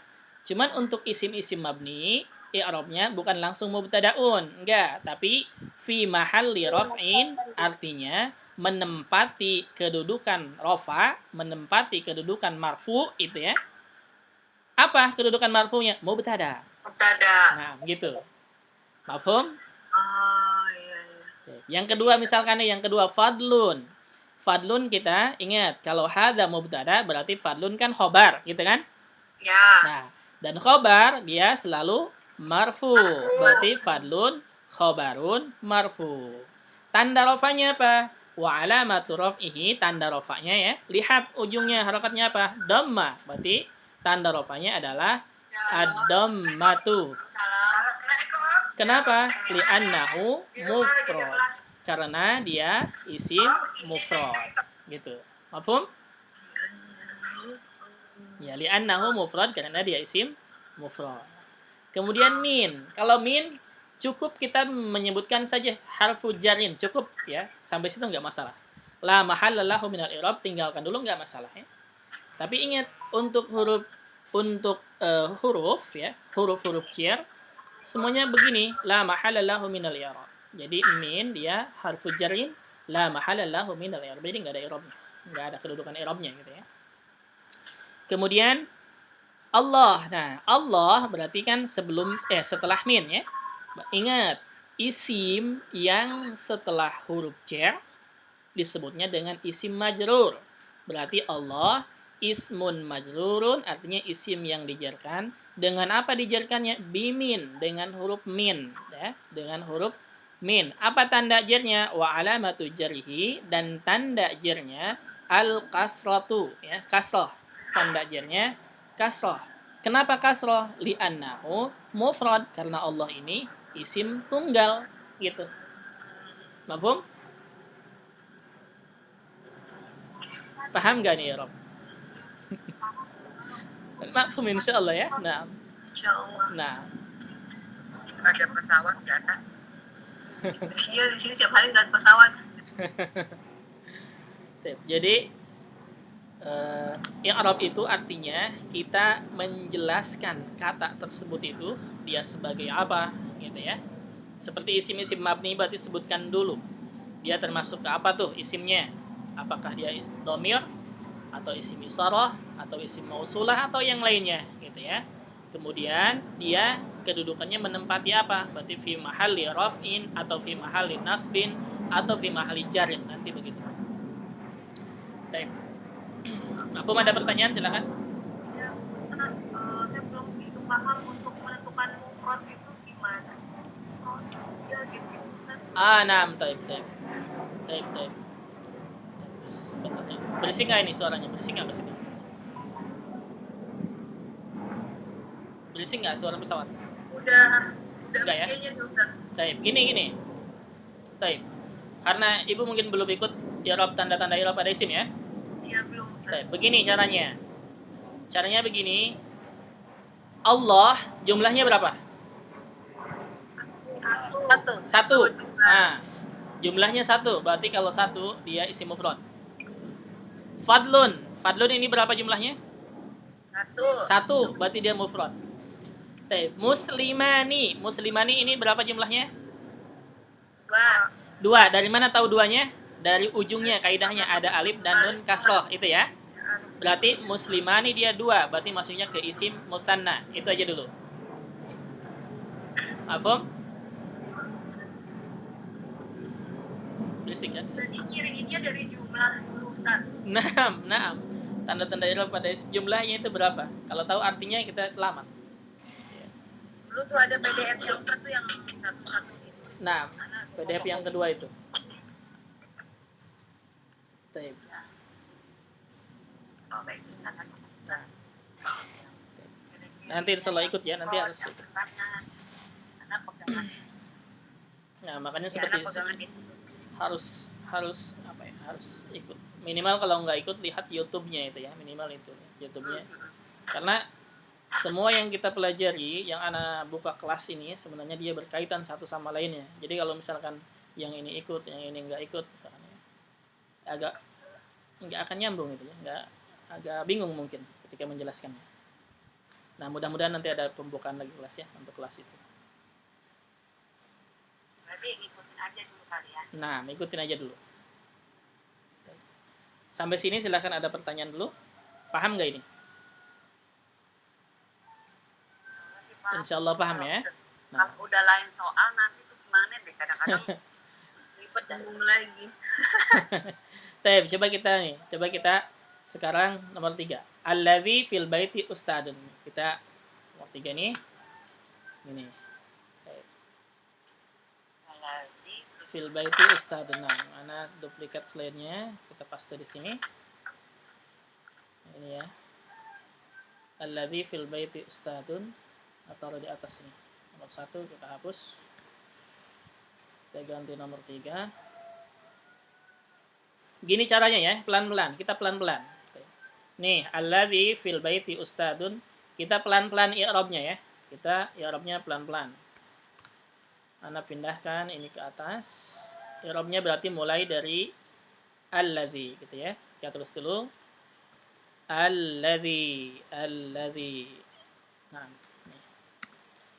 Cuman untuk isim-isim mabni, i'rabnya bukan langsung mubtadaun, enggak, tapi fi mahalli raf'in, artinya menempati kedudukan rafa, menempati kedudukan marfu itu ya. Apa kedudukan marfunya? Mubtada. Mubtada. Nah, gitu. Mafhum? Oh, iya. Yang kedua misalkan yang kedua fadlun. Fadlun kita ingat kalau hada mubtada berarti fadlun kan khobar, gitu kan? Ya. Nah, dan khobar dia selalu marfu. Berarti fadlun khobarun marfu. Tanda rafanya apa? Wa alamatu raf'ihi, tanda rafanya ya. Lihat ujungnya harakatnya apa? Dhamma. Berarti tanda rafanya adalah ad-dhammatu. Kenapa? Li'annahu mufrad. Karena dia isim mufrad. Gitu. Mafhum? Ya, li'annahu mufrad karena dia isim mufrad. Kemudian min. Kalau min cukup kita menyebutkan saja harfu jarin, cukup ya. Sampai situ enggak masalah. La mahalla lahu minal i'rab, tinggalkan dulu enggak masalah ya. Tapi ingat untuk huruf ya, huruf-huruf jar semuanya begini, la mahalla lahu minal i'rab. Jadi min dia harfu jarin, la mahalla lahu minal i'rab. Jadi enggak ada i'rabnya. Enggak ada kedudukan i'rabnya gitu ya. Kemudian Allah. Nah, Allah berarti kan setelah min ya. Ingat, isim yang setelah huruf jar disebutnya dengan isim majrur. Berarti Allah ismun majrurun, artinya isim yang dijarkan. Dengan apa dijarkannya? Bimin, dengan huruf min ya, dengan huruf min. Apa tanda jarnya? Wa alamatu jarhi, dan tanda jarnya al kasratu ya, kasrah. Tanda jarnya kasrah. Kenapa kasrah? Li'annahu mufrad, karena Allah ini isim tunggal gitu. Mafhum? Paham gak nih, Rob? Mafhum insyaallah ya. Nah. Insyaallah. Nah. Ada pesawat di atas. Iya, di sini setiap hari ngeliat pesawat. Jadi i'rab itu artinya kita menjelaskan kata tersebut itu dia sebagai apa gitu ya. Seperti isim-isim mabni berarti sebutkan dulu. Dia termasuk ke apa tuh isimnya? Apakah dia dhamir atau isim isyarah atau isim mausulah atau yang lainnya gitu ya. Kemudian dia kedudukannya menempati apa? Berarti fi mahalli raf'in atau fi mahalli nasbin atau fi mahalli jarin, nanti begitu. Baik. Mafhum, ada pertanyaan silakan. Ya, Ustaz, saya belum begitu paham untuk menentukan mufrad itu gimana. Mufrad, ya gitu-gitu Ustaz. Naam, taib. Sebenarnya. Berisik nggak ini suaranya? Berisik nggak ke sini? Berisik nggak suara pesawat? Udah Enggak habis ya? kayaknya nih Ustaz. Taib. Gini. Taib. Karena ibu mungkin belum ikut i'rab tanda-tanda i'rab pada isim ya. Iya belum Ustaz. Taib. Begini caranya. Caranya begini. Allah jumlahnya berapa? Satu. Nah, jumlahnya satu. Berarti kalau satu dia isim mufrad. Fadlun ini berapa jumlahnya? Satu. Berarti dia mufrad. Muslimani ini berapa jumlahnya? Dua. Dari mana tahu duanya? Dari ujungnya, kaidahnya ada alif dan nun kasroh, itu ya. Berarti muslimani dia dua, berarti maksudnya ke isim musanna. Itu aja dulu. Apa? Berisik kan? Jadi kiriinnya dari jumlah dulu Ustaz. Naam. Tanda-tanda i'rab pada isim jumlahnya itu berapa? Kalau tahu artinya kita selamat. Dulu tuh ada PDF yang satu yang satu-satu itu. Nah, PDF yang kedua itu. Taib. Oh baik Ustaz. Nanti selalu ikut ya, nanti harus. Karena pegangan. Nah, makanya Ya, seperti pegangan itu. harus apa ya? Harus ikut. Minimal kalau nggak ikut lihat YouTube-nya itu ya, minimal itu YouTube-nya. Karena semua yang kita pelajari, yang anak buka kelas ini sebenarnya dia berkaitan satu sama lainnya. Jadi kalau misalkan yang ini ikut, yang ini nggak ikut, agak nggak akan nyambung gitu ya, agak bingung mungkin ketika menjelaskannya. Nah, mudah-mudahan nanti ada pembukaan lagi kelas ya untuk kelas itu. Berarti ngikutin aja dulu kali ya. Nah, ikutin aja dulu. Sampai sini silahkan ada pertanyaan dulu. Paham nggak ini? Insya Allah paham ya. Nah. Kalau udah lain soal nanti tuh gimana deh, kadang-kadang ribet dan lagi. Coba kita sekarang nomor 3. Allazi fil baiti ustadun. Kita nomor 3 nih. Ini. Allazi fil baiti ustadun. Nah, mana duplikat slide-nya kita paste di sini. Ini ya. Allazi fil baiti ustadun, atau di atas ini. Nomor 1 kita hapus. Kita ganti nomor 3. Gini caranya ya, pelan-pelan. Kita pelan-pelan. Nih, allazi fil baiti ustadun. Kita pelan-pelan i'rabnya ya. Kita i'rabnya pelan-pelan. Ana pindahkan ini ke atas. I'rabnya berarti mulai dari allazi gitu ya. Kita tulis dulu. Allazi. Nah, nih.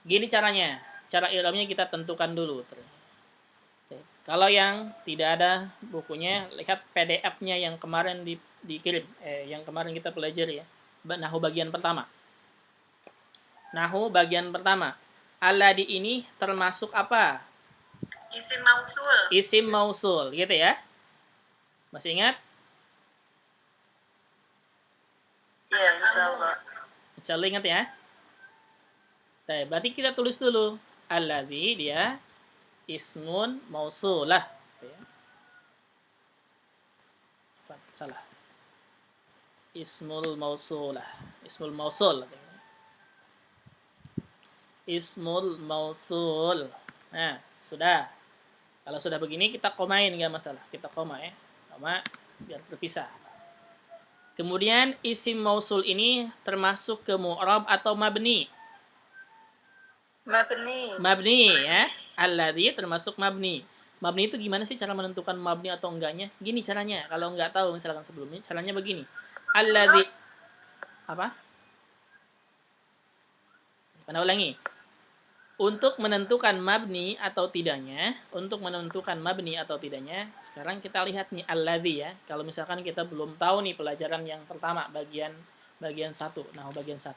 Gini caranya. Cara i'rabnya kita tentukan dulu. Kalau yang tidak ada bukunya, lihat PDF-nya yang kemarin dikirim, yang kemarin kita pelajari ya. Nahwu bagian pertama. Nahwu bagian pertama. Alladhi ini termasuk apa? Isim mausul. Isim mausul, gitu ya. Masih ingat? Iya, insyaallah. Insyaallah ingat ya. Berarti kita tulis dulu. Alladhi dia ismun mausulah. Salah. Ismul mausulah. Ismul mausul. Ismul mausul. Nah, sudah. Kalau sudah begini kita komain, nggak masalah. Kita koma ya. Koma biar terpisah. Kemudian isim mausul ini termasuk ke mu'rab atau mabni? Mabni ya. Alladhi termasuk mabni. Mabni itu gimana sih cara menentukan mabni atau enggaknya? Gini caranya. Kalau enggak tahu misalkan sebelumnya, caranya begini. Alladhi apa? Mana ulangi. Untuk menentukan mabni atau tidaknya, sekarang kita lihat nih alladhi ya. Kalau misalkan kita belum tahu nih pelajaran yang pertama bagian 1, nah bagian 1.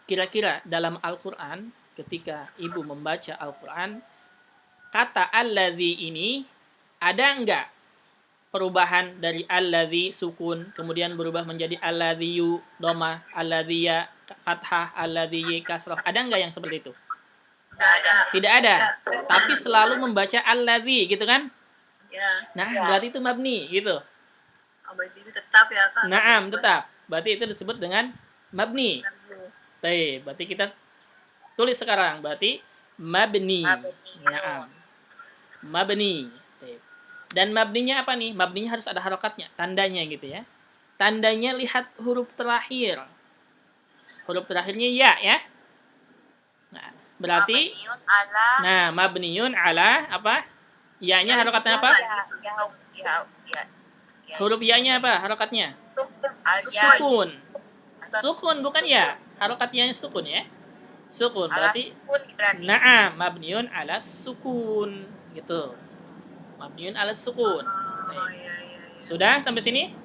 Kira-kira dalam Al-Qur'an ketika ibu membaca Al-Qur'an, kata alladzi ini ada enggak perubahan dari alladzi sukun kemudian berubah menjadi alladzi dhamma, alladzi ya fathah, alladzi kasrah. Ada nggak yang seperti itu? Nggak ada. Tidak ada. Tapi selalu membaca alladzi gitu kan? Ya. Nah, berarti itu mabni gitu. Berarti itu tetap ya Kak. Naam, tetap. Berarti itu disebut dengan mabni. Baik, berarti kita tulis sekarang. Berarti mabni. Naam. Mabni. Baik. Dan mabninya apa nih? Mabninya harus ada harokatnya, tandanya gitu ya. Tandanya lihat huruf terakhir. Huruf terakhirnya ya. Nah, berarti Mabniun ala mabniun ala apa? Ya-nya harokatnya apa? ya. Huruf ya-nya apa harokatnya? Sukun. Sukun bukan ya. Harokatnya sukun ya. Sukun berarti na'am mabniun ala sukun gitu. Mabniun ala sukun. Sudah sampai sini?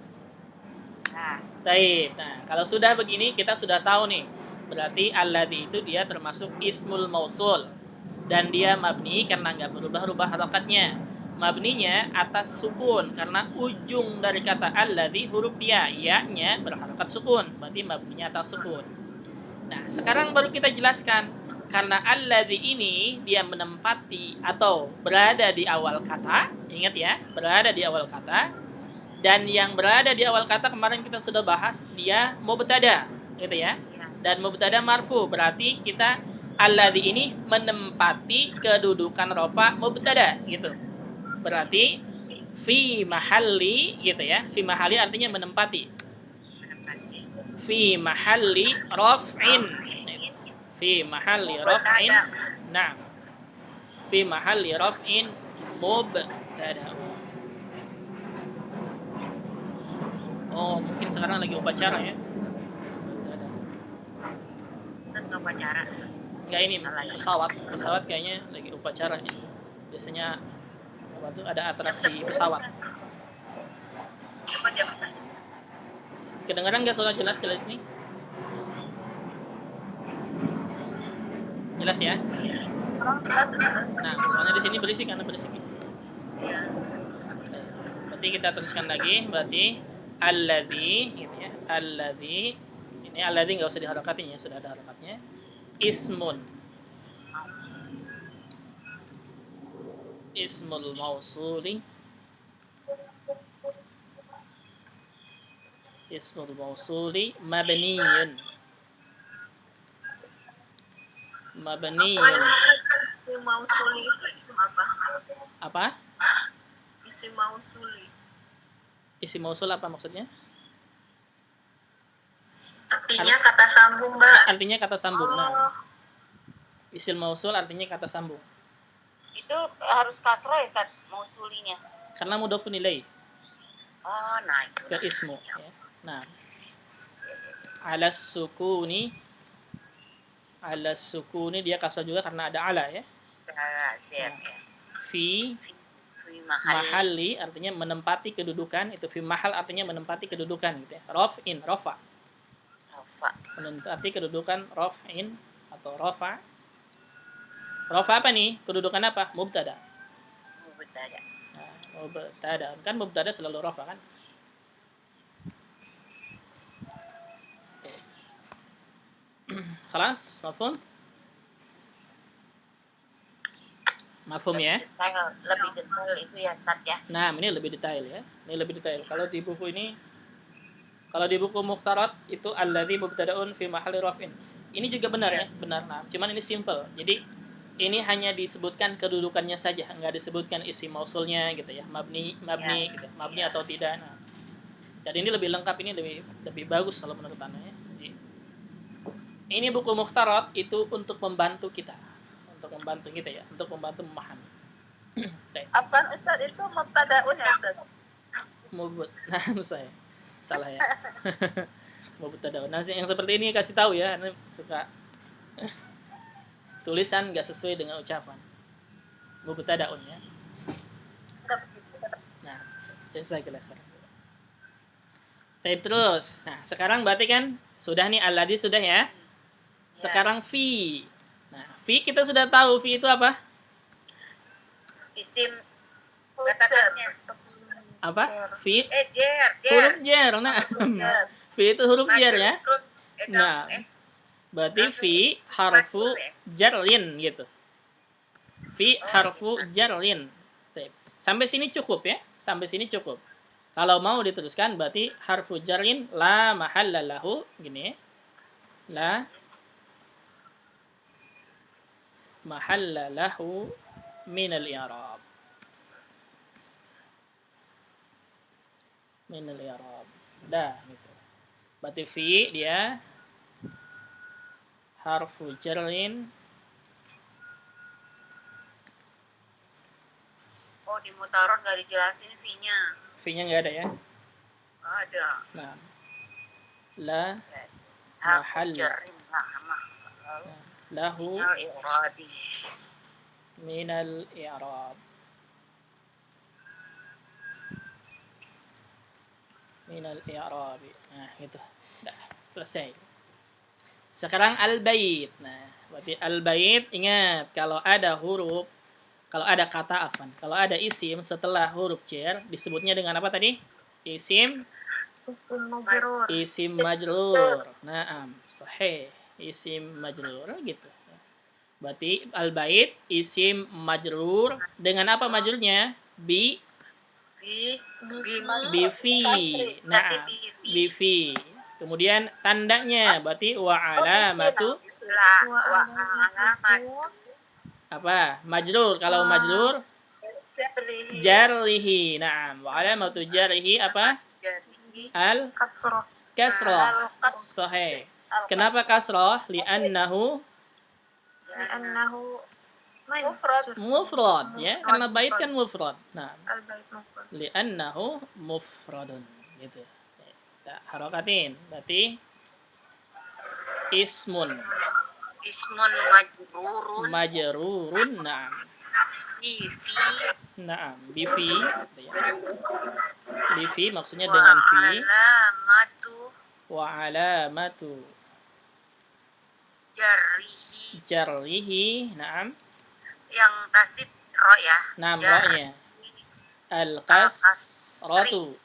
Baik. Nah, kalau sudah begini kita sudah tahu nih. Berarti alladzi itu dia termasuk ismul mausul dan dia mabni karena enggak berubah-ubah harokatnya. Mabninya atas sukun karena ujung dari kata alladzi huruf ya-nya berharokat sukun. Berarti mabninya atas sukun. Nah, sekarang baru kita jelaskan karena alladzi ini dia menempati atau berada di awal kata. Ingat ya, berada di awal kata. Dan yang berada di awal kata kemarin kita sudah bahas dia mubtada, gitu ya. Dan mubtada marfu berarti kita alladzi ini menempati kedudukan rafa mubtada gitu. Berarti fi mahalli gitu ya. Fi mahalli artinya menempati. Fi mahalli raf'in. Fi mahalli raf'in. Nah. Fi mahalli raf'in mubtada. Oh, mungkin sekarang lagi upacara ya. Ustaz upacara. Enggak ini pesawat kayaknya lagi upacara ini. Biasanya waktu ada atraksi pesawat. Cepat jam. Kedengaran nggak suara jelas dari sini? Jelas ya? Nah, soalnya di sini berisik karena berisik. Ya. Berarti kita teruskan lagi. Berarti alladzi, gitu ya. Alladzi. Ini alladzi nggak usah diharakatin ya, sudah ada harakatnya. Ismun. Ismul mausuli. Ismul mausuli mabniyun. Mabniyun. Isim mausuli itu apa? Apa? Isim mausuli. Isim mausul apa maksudnya? Artinya kata sambung, Mbak. Artinya kata sambung. Nah, isim mausul artinya kata sambung. Itu harus kasroh ya Ustaz mausulinya. Karena mudhofun ilaih. Oh, nah itu. Ke ismu. Ya. Nah, alas sukuni dia kasrah juga karena ada ala ya. Siap ya. Fi mahalli artinya menempati kedudukan, itu fi mahal artinya menempati kedudukan gitu ya. Raf'in, rafa. Menempati kedudukan raf'in atau rafa. Rafa apa nih? Kedudukan apa? Mubtada. Nah, mubtada. Kan mubtada selalu rafa kan? Khalas, mafhum? Mafhum ya? Lebih detail itu ya Ustaz ya. Nah, ini lebih detail ya. Ini lebih detail. Kalau di buku ini, kalau di buku Mukhtarat itu alladzi mubtada'un fi mahalli raf'in. Ini juga benar ya, benar. Nah, cuman ini simple. Jadi ini hanya disebutkan kedudukannya saja, nggak disebutkan isi mausulnya gitu ya. Mabni gitu. Mabni atau tidak. Nah. Dan ini lebih lengkap, ini lebih bagus kalau menurut Anda ya. Jadi, ini buku Mukhtarat itu untuk membantu kita. Untuk membantu memahami. Apa Ustaz itu mubtada'un ya Ustaz? Nah, saya salah ya. Mubtada'un. Nah, yang seperti ini kasih tahu ya, Anda suka tulisan nggak sesuai dengan ucapan. Mubtada'un ya. Nah, jazakallahu khairan. Baik, terus. Nah, sekarang berarti kan sudah nih alladzi sudah ya. Sekarang fi. Nah, fi kita sudah tahu fi itu apa? Isim katakannya. Apa? Fi Jer. huruf jar. Nah, fi itu huruf jar ya. Langsung Nah, berarti langsung fi isim harfu majrur ya? jarlin gitu. Fi Oh, harfu iya. jarlin. Baik. Sampai sini cukup ya. Sampai sini cukup. Kalau mau diteruskan berarti harfu jarlin la mahalla lahu gini ya. La mahalla lahu min al-i'rab. Min al-i'rab. Dah gitu. Berarti fi dia harfu jarlin. Oh, di mutaron nggak dijelasin V-nya. V-nya nggak ada ya. Ada. Nah, la Harfu mahalla jarin lah. lahu Al-i'rabi. min al-i'rab. Min al-i'rab. Nah, gitu. Dah, selesai. Sekarang al-bait. Nah, berarti al-bait ingat kalau ada huruf, kalau ada kata afan, kalau ada isim setelah huruf jar disebutnya dengan apa tadi? Isim isim majrur. Naam, sahih. Isim majrur gitu. Berarti al-bait isim majrur dengan apa majrurnya? Bi fi. Nah, bi fi. Kemudian tandanya berarti wa alamatu apa? Majrur. Kalau majrur jarrihi. Naam, wa alamatu jarrihi apa? Al kasrah. Sahih. Kenapa kasrah? Li'annahu mufrad ya, karena bait kan mufrad. Nah, li'annahu mufradun gitu. Kita harokatin. Berarti ismun majrurun. Naam. Naam, bifi. Bifi maksudnya dengan fi. Wa alamatu jarrihi. Naam. Yang tasdid ro ya. Naam, ro-nya. Al-kasratu.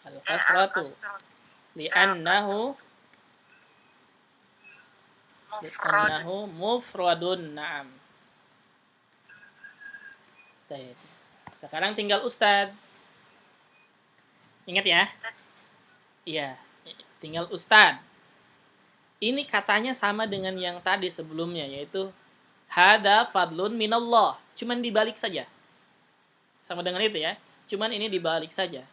Al-kasratu. Li'annahu mufradun. Naam. Baik. Sekarang tinggal Ustadz. Ingat ya? Iya, tinggal Ustadz. Ini katanya sama dengan yang tadi sebelumnya, yaitu hada fadlun minallah. Cuman dibalik saja. Sama dengan itu ya. Cuman ini dibalik saja.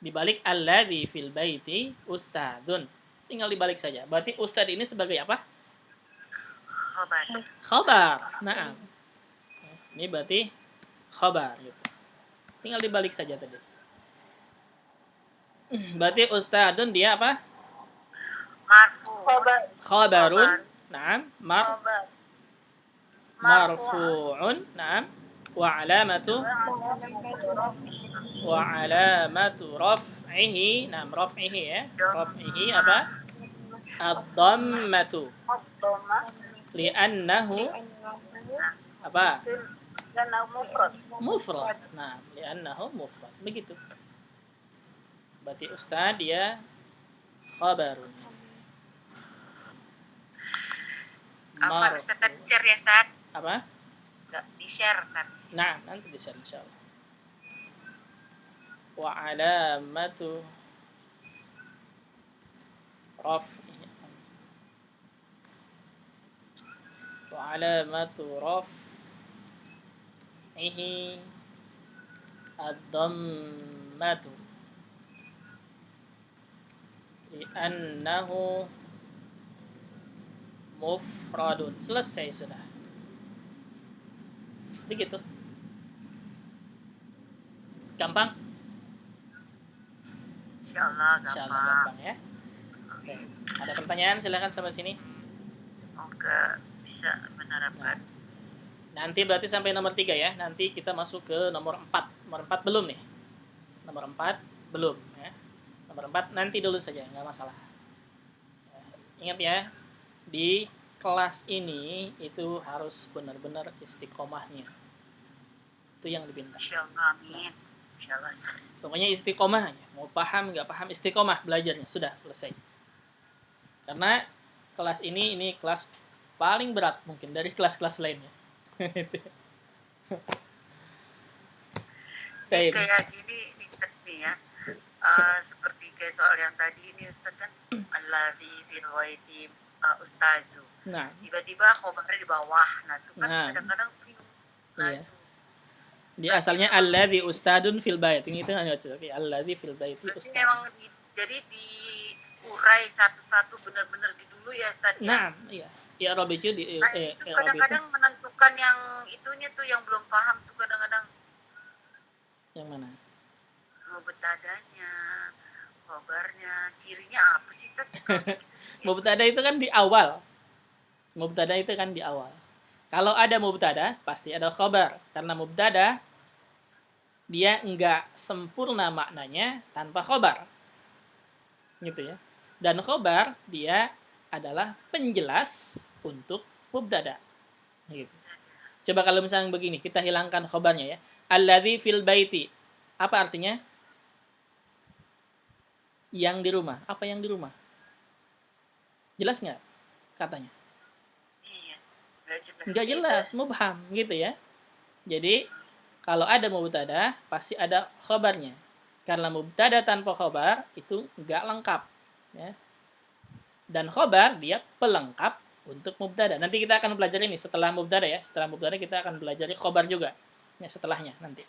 Dibalik alladzi fil baiti ustadun. Tinggal dibalik saja. Berarti ustad ini sebagai apa? Khabar. Nah, ini berarti khabar gitu. Tinggal dibalik saja tadi. Berarti ustadun dia apa? Khabarun. Naam. Marfu'un. Naam. Wa alamatu raf'ihi. Naam, raf'ihi ya. Raf'ihi apa? Ad-dhammatu. Li'annahu apa? Mufrad. Nah, li'annahu mufrad. Begitu. Berarti ustaz dia khabarun. Afan Ustaz share ya Ustaz. Apa? Enggak di-share kan. Nah, nanti di-share insyaallah. Wa alamatu raf'ihi. Wa alamatu raf'ihi ad-dhammatu. Li'annahu mufradun. Selesai sudah. Begitu. Gampang? Insyaallah gampang ya. Oke. Ada pertanyaan silakan sampai sini. Semoga bisa menerapkan. Nanti berarti sampai nomor 3 ya. Nanti kita masuk ke nomor 4. Nomor 4 belum nih. Nomor 4 belum ya. Nomor 4 nanti dulu saja, nggak masalah. Ingat ya, di kelas ini itu harus benar-benar istiqomahnya. Itu yang dipinta. Insyaallah, amin. Insyaallah Ustaz. Pokoknya istiqomah aja. Mau paham nggak paham istiqomah belajarnya. Sudah selesai. Karena kelas ini kelas paling berat mungkin dari kelas-kelas lainnya. Ini Baik. kayak gini nih ya. Seperti kayak soal yang tadi ini Ustaz kan alladzi fil ghaiti ustazu. Nah, Tiba-tiba khobarnya di bawah. Nah, itu kan Nah. kadang-kadang bingung. Nah, Iya. itu. Dia asalnya alladzi ustadun fil bait. Ini itu hanya tapi alladzi fil baiti Berarti ustad. memang jadi diurai satu-satu benar-benar dulu ya Ustaz ya. Nah, iya. I'rab itu Nah, itu kadang-kadang menentukan yang itunya tuh yang belum paham tuh kadang-kadang yang mana? mubtadanya, khobarnya, cirinya apa sih tadi? Mubtada itu kan di awal. Mubtada itu kan di awal. Kalau ada mubtada, pasti ada khobar. Karena mubtada dia enggak sempurna maknanya tanpa khobar. Gitu ya. Dan khobar dia adalah penjelas untuk mubtada. Gitu. Coba kalau misalnya begini, kita hilangkan khobarnya ya. Alladzi fil baiti. Apa artinya? Yang di rumah. Apa yang di rumah? Jelas nggak katanya? Iya. Nggak jelas, mubham gitu ya. Jadi kalau ada mubtada pasti ada khobarnya. Karena mubtada tanpa khobar itu nggak lengkap. Ya. Dan khobar dia pelengkap untuk mubtada. Nanti kita akan belajar ini setelah mubtada ya. Setelah mubtada kita akan belajar khobar juga. Ya, setelahnya nanti.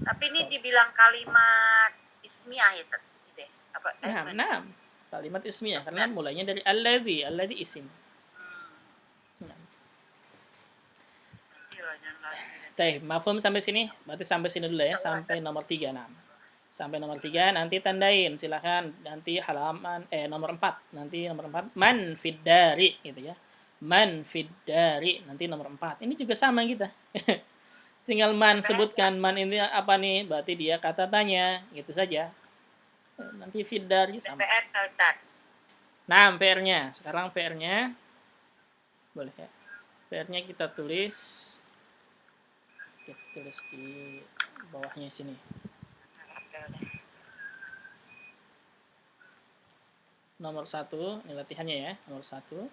Tapi ini dibilang kalimat ismiyah ya Ustaz, gitu ya? Apa? Nah, kalimat ismiyah karena mulainya dari alladzi isim. Nah. Mafhum sampai sini? Berarti sampai sini dulu ya, sampai nomor 3. Nah. Sampai nomor 3 nanti tandain, silakan nanti halaman nomor 4. Nanti nomor 4 man fid dari gitu ya. Man fid dari nanti nomor 4. Ini juga sama kita. Tinggal man sebutkan man ini apa nih? Berarti dia kata tanya, gitu saja. Nanti fid dari sama. PR Ustaz. Nah, PR-nya. Sekarang PR-nya boleh ya. PR-nya kita tulis di bawahnya sini. Nomor 1, ini latihannya ya. Nomor 1.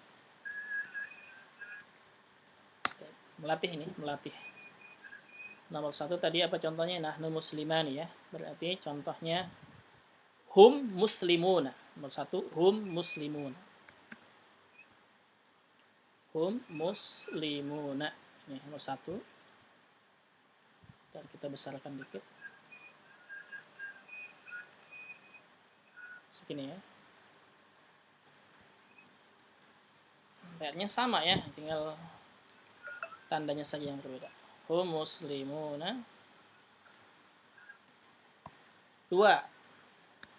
Melatih. Nomor 1 tadi apa contohnya? Nahnu muslimani ya. Berarti contohnya hum muslimuna. Nomor 1, hum muslimuna. Hum muslimuna. Ini nomor 1. Ntar kita besarkan dikit. Segini ya. PR-nya sama ya, tinggal tandanya saja yang berbeda. Hum muslimuna. 2.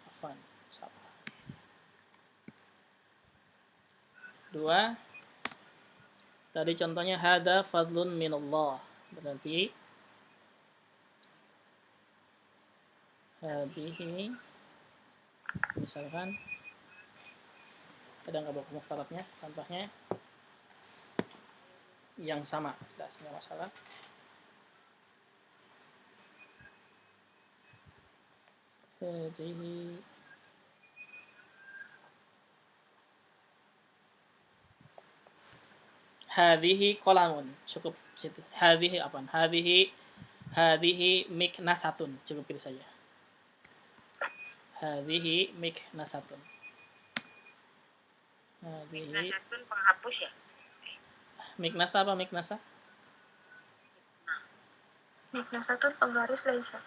Afwan, salah. 2. Tadi contohnya hada fadlun minallah. Berarti hadihi misalkan kadang nggak bawa mukhtaratnya, contohnya yang sama, jelas nggak masalah. Hadihi kolamun, cukup situ. Hadihi apa? Hadihi miknasatun, cukup pilih saja. Hadihi miknasatun. Miknasatun penghapus ya? Miknasa apa miknasa? Miknasatun penggaris laisa.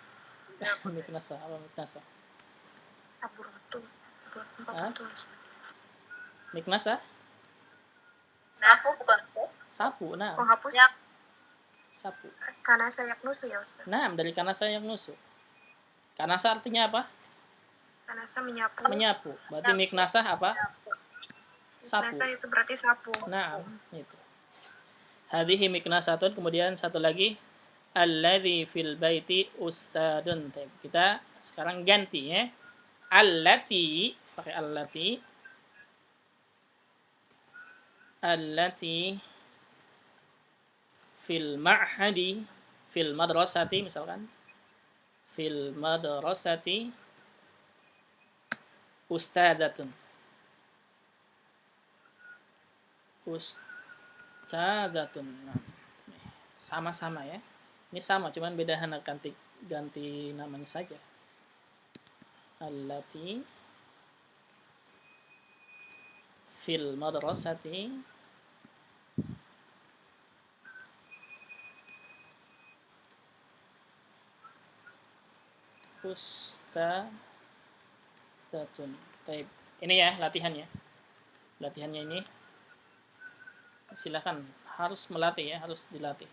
Miknasa apa miknasa? Tabur betul. Miknasa? Sapu bukan? Sapu, nah. Penghapusnya Sapu. karena saya nusu ya Ustaz. Nah, dari kanasa yang nusuk. Kanasa artinya apa? Kanasa menyapu. Menyapu. Berarti miknasa apa? Sapu. Miknasa itu berarti sapu. Nah, itu. Hadhihi miknasatun, kemudian satu lagi alladzi fil baiti ustadun. Kita sekarang ganti ya. Allati, pakai allati. Allati fil ma'hadi, fil madrasati misalkan. fil madrasati ustadzatun. Ustadzatun. Nah, sama-sama ya. Ini sama, cuman beda hanya ganti namanya saja. Allati fil madrasati ustadzatun. Baik. Ini ya latihannya. Latihannya ini silakan harus melatih ya, harus dilatih.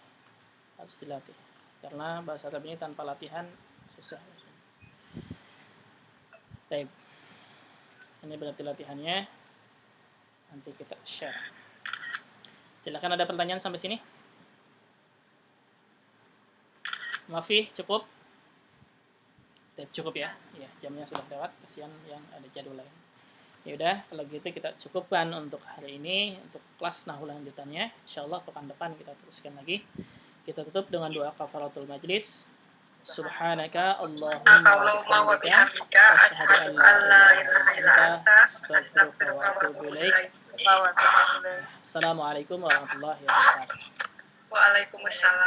Harus dilatih. Karena bahasa Arab ini tanpa latihan susah. Baik. Ini berarti latihannya. Nanti kita share. Silakan, ada pertanyaan sampai sini? Mafi, cukup? Cukup ya. Ya, jamnya sudah lewat. Kasihan yang ada jadwal lain. Ya udah, kalau gitu kita cukupkan untuk hari ini, untuk kelas nahwu lanjutannya. Insyaallah pekan depan kita teruskan lagi. Kita tutup dengan doa kafaratul majlis. Subhanaka Allahumma wa bihamdika asyhadu an la ilaha illa anta astaghfiruka wa atubu ilaik. Assalamualaikum warahmatullahi wabarakatuh. Waalaikumsalam.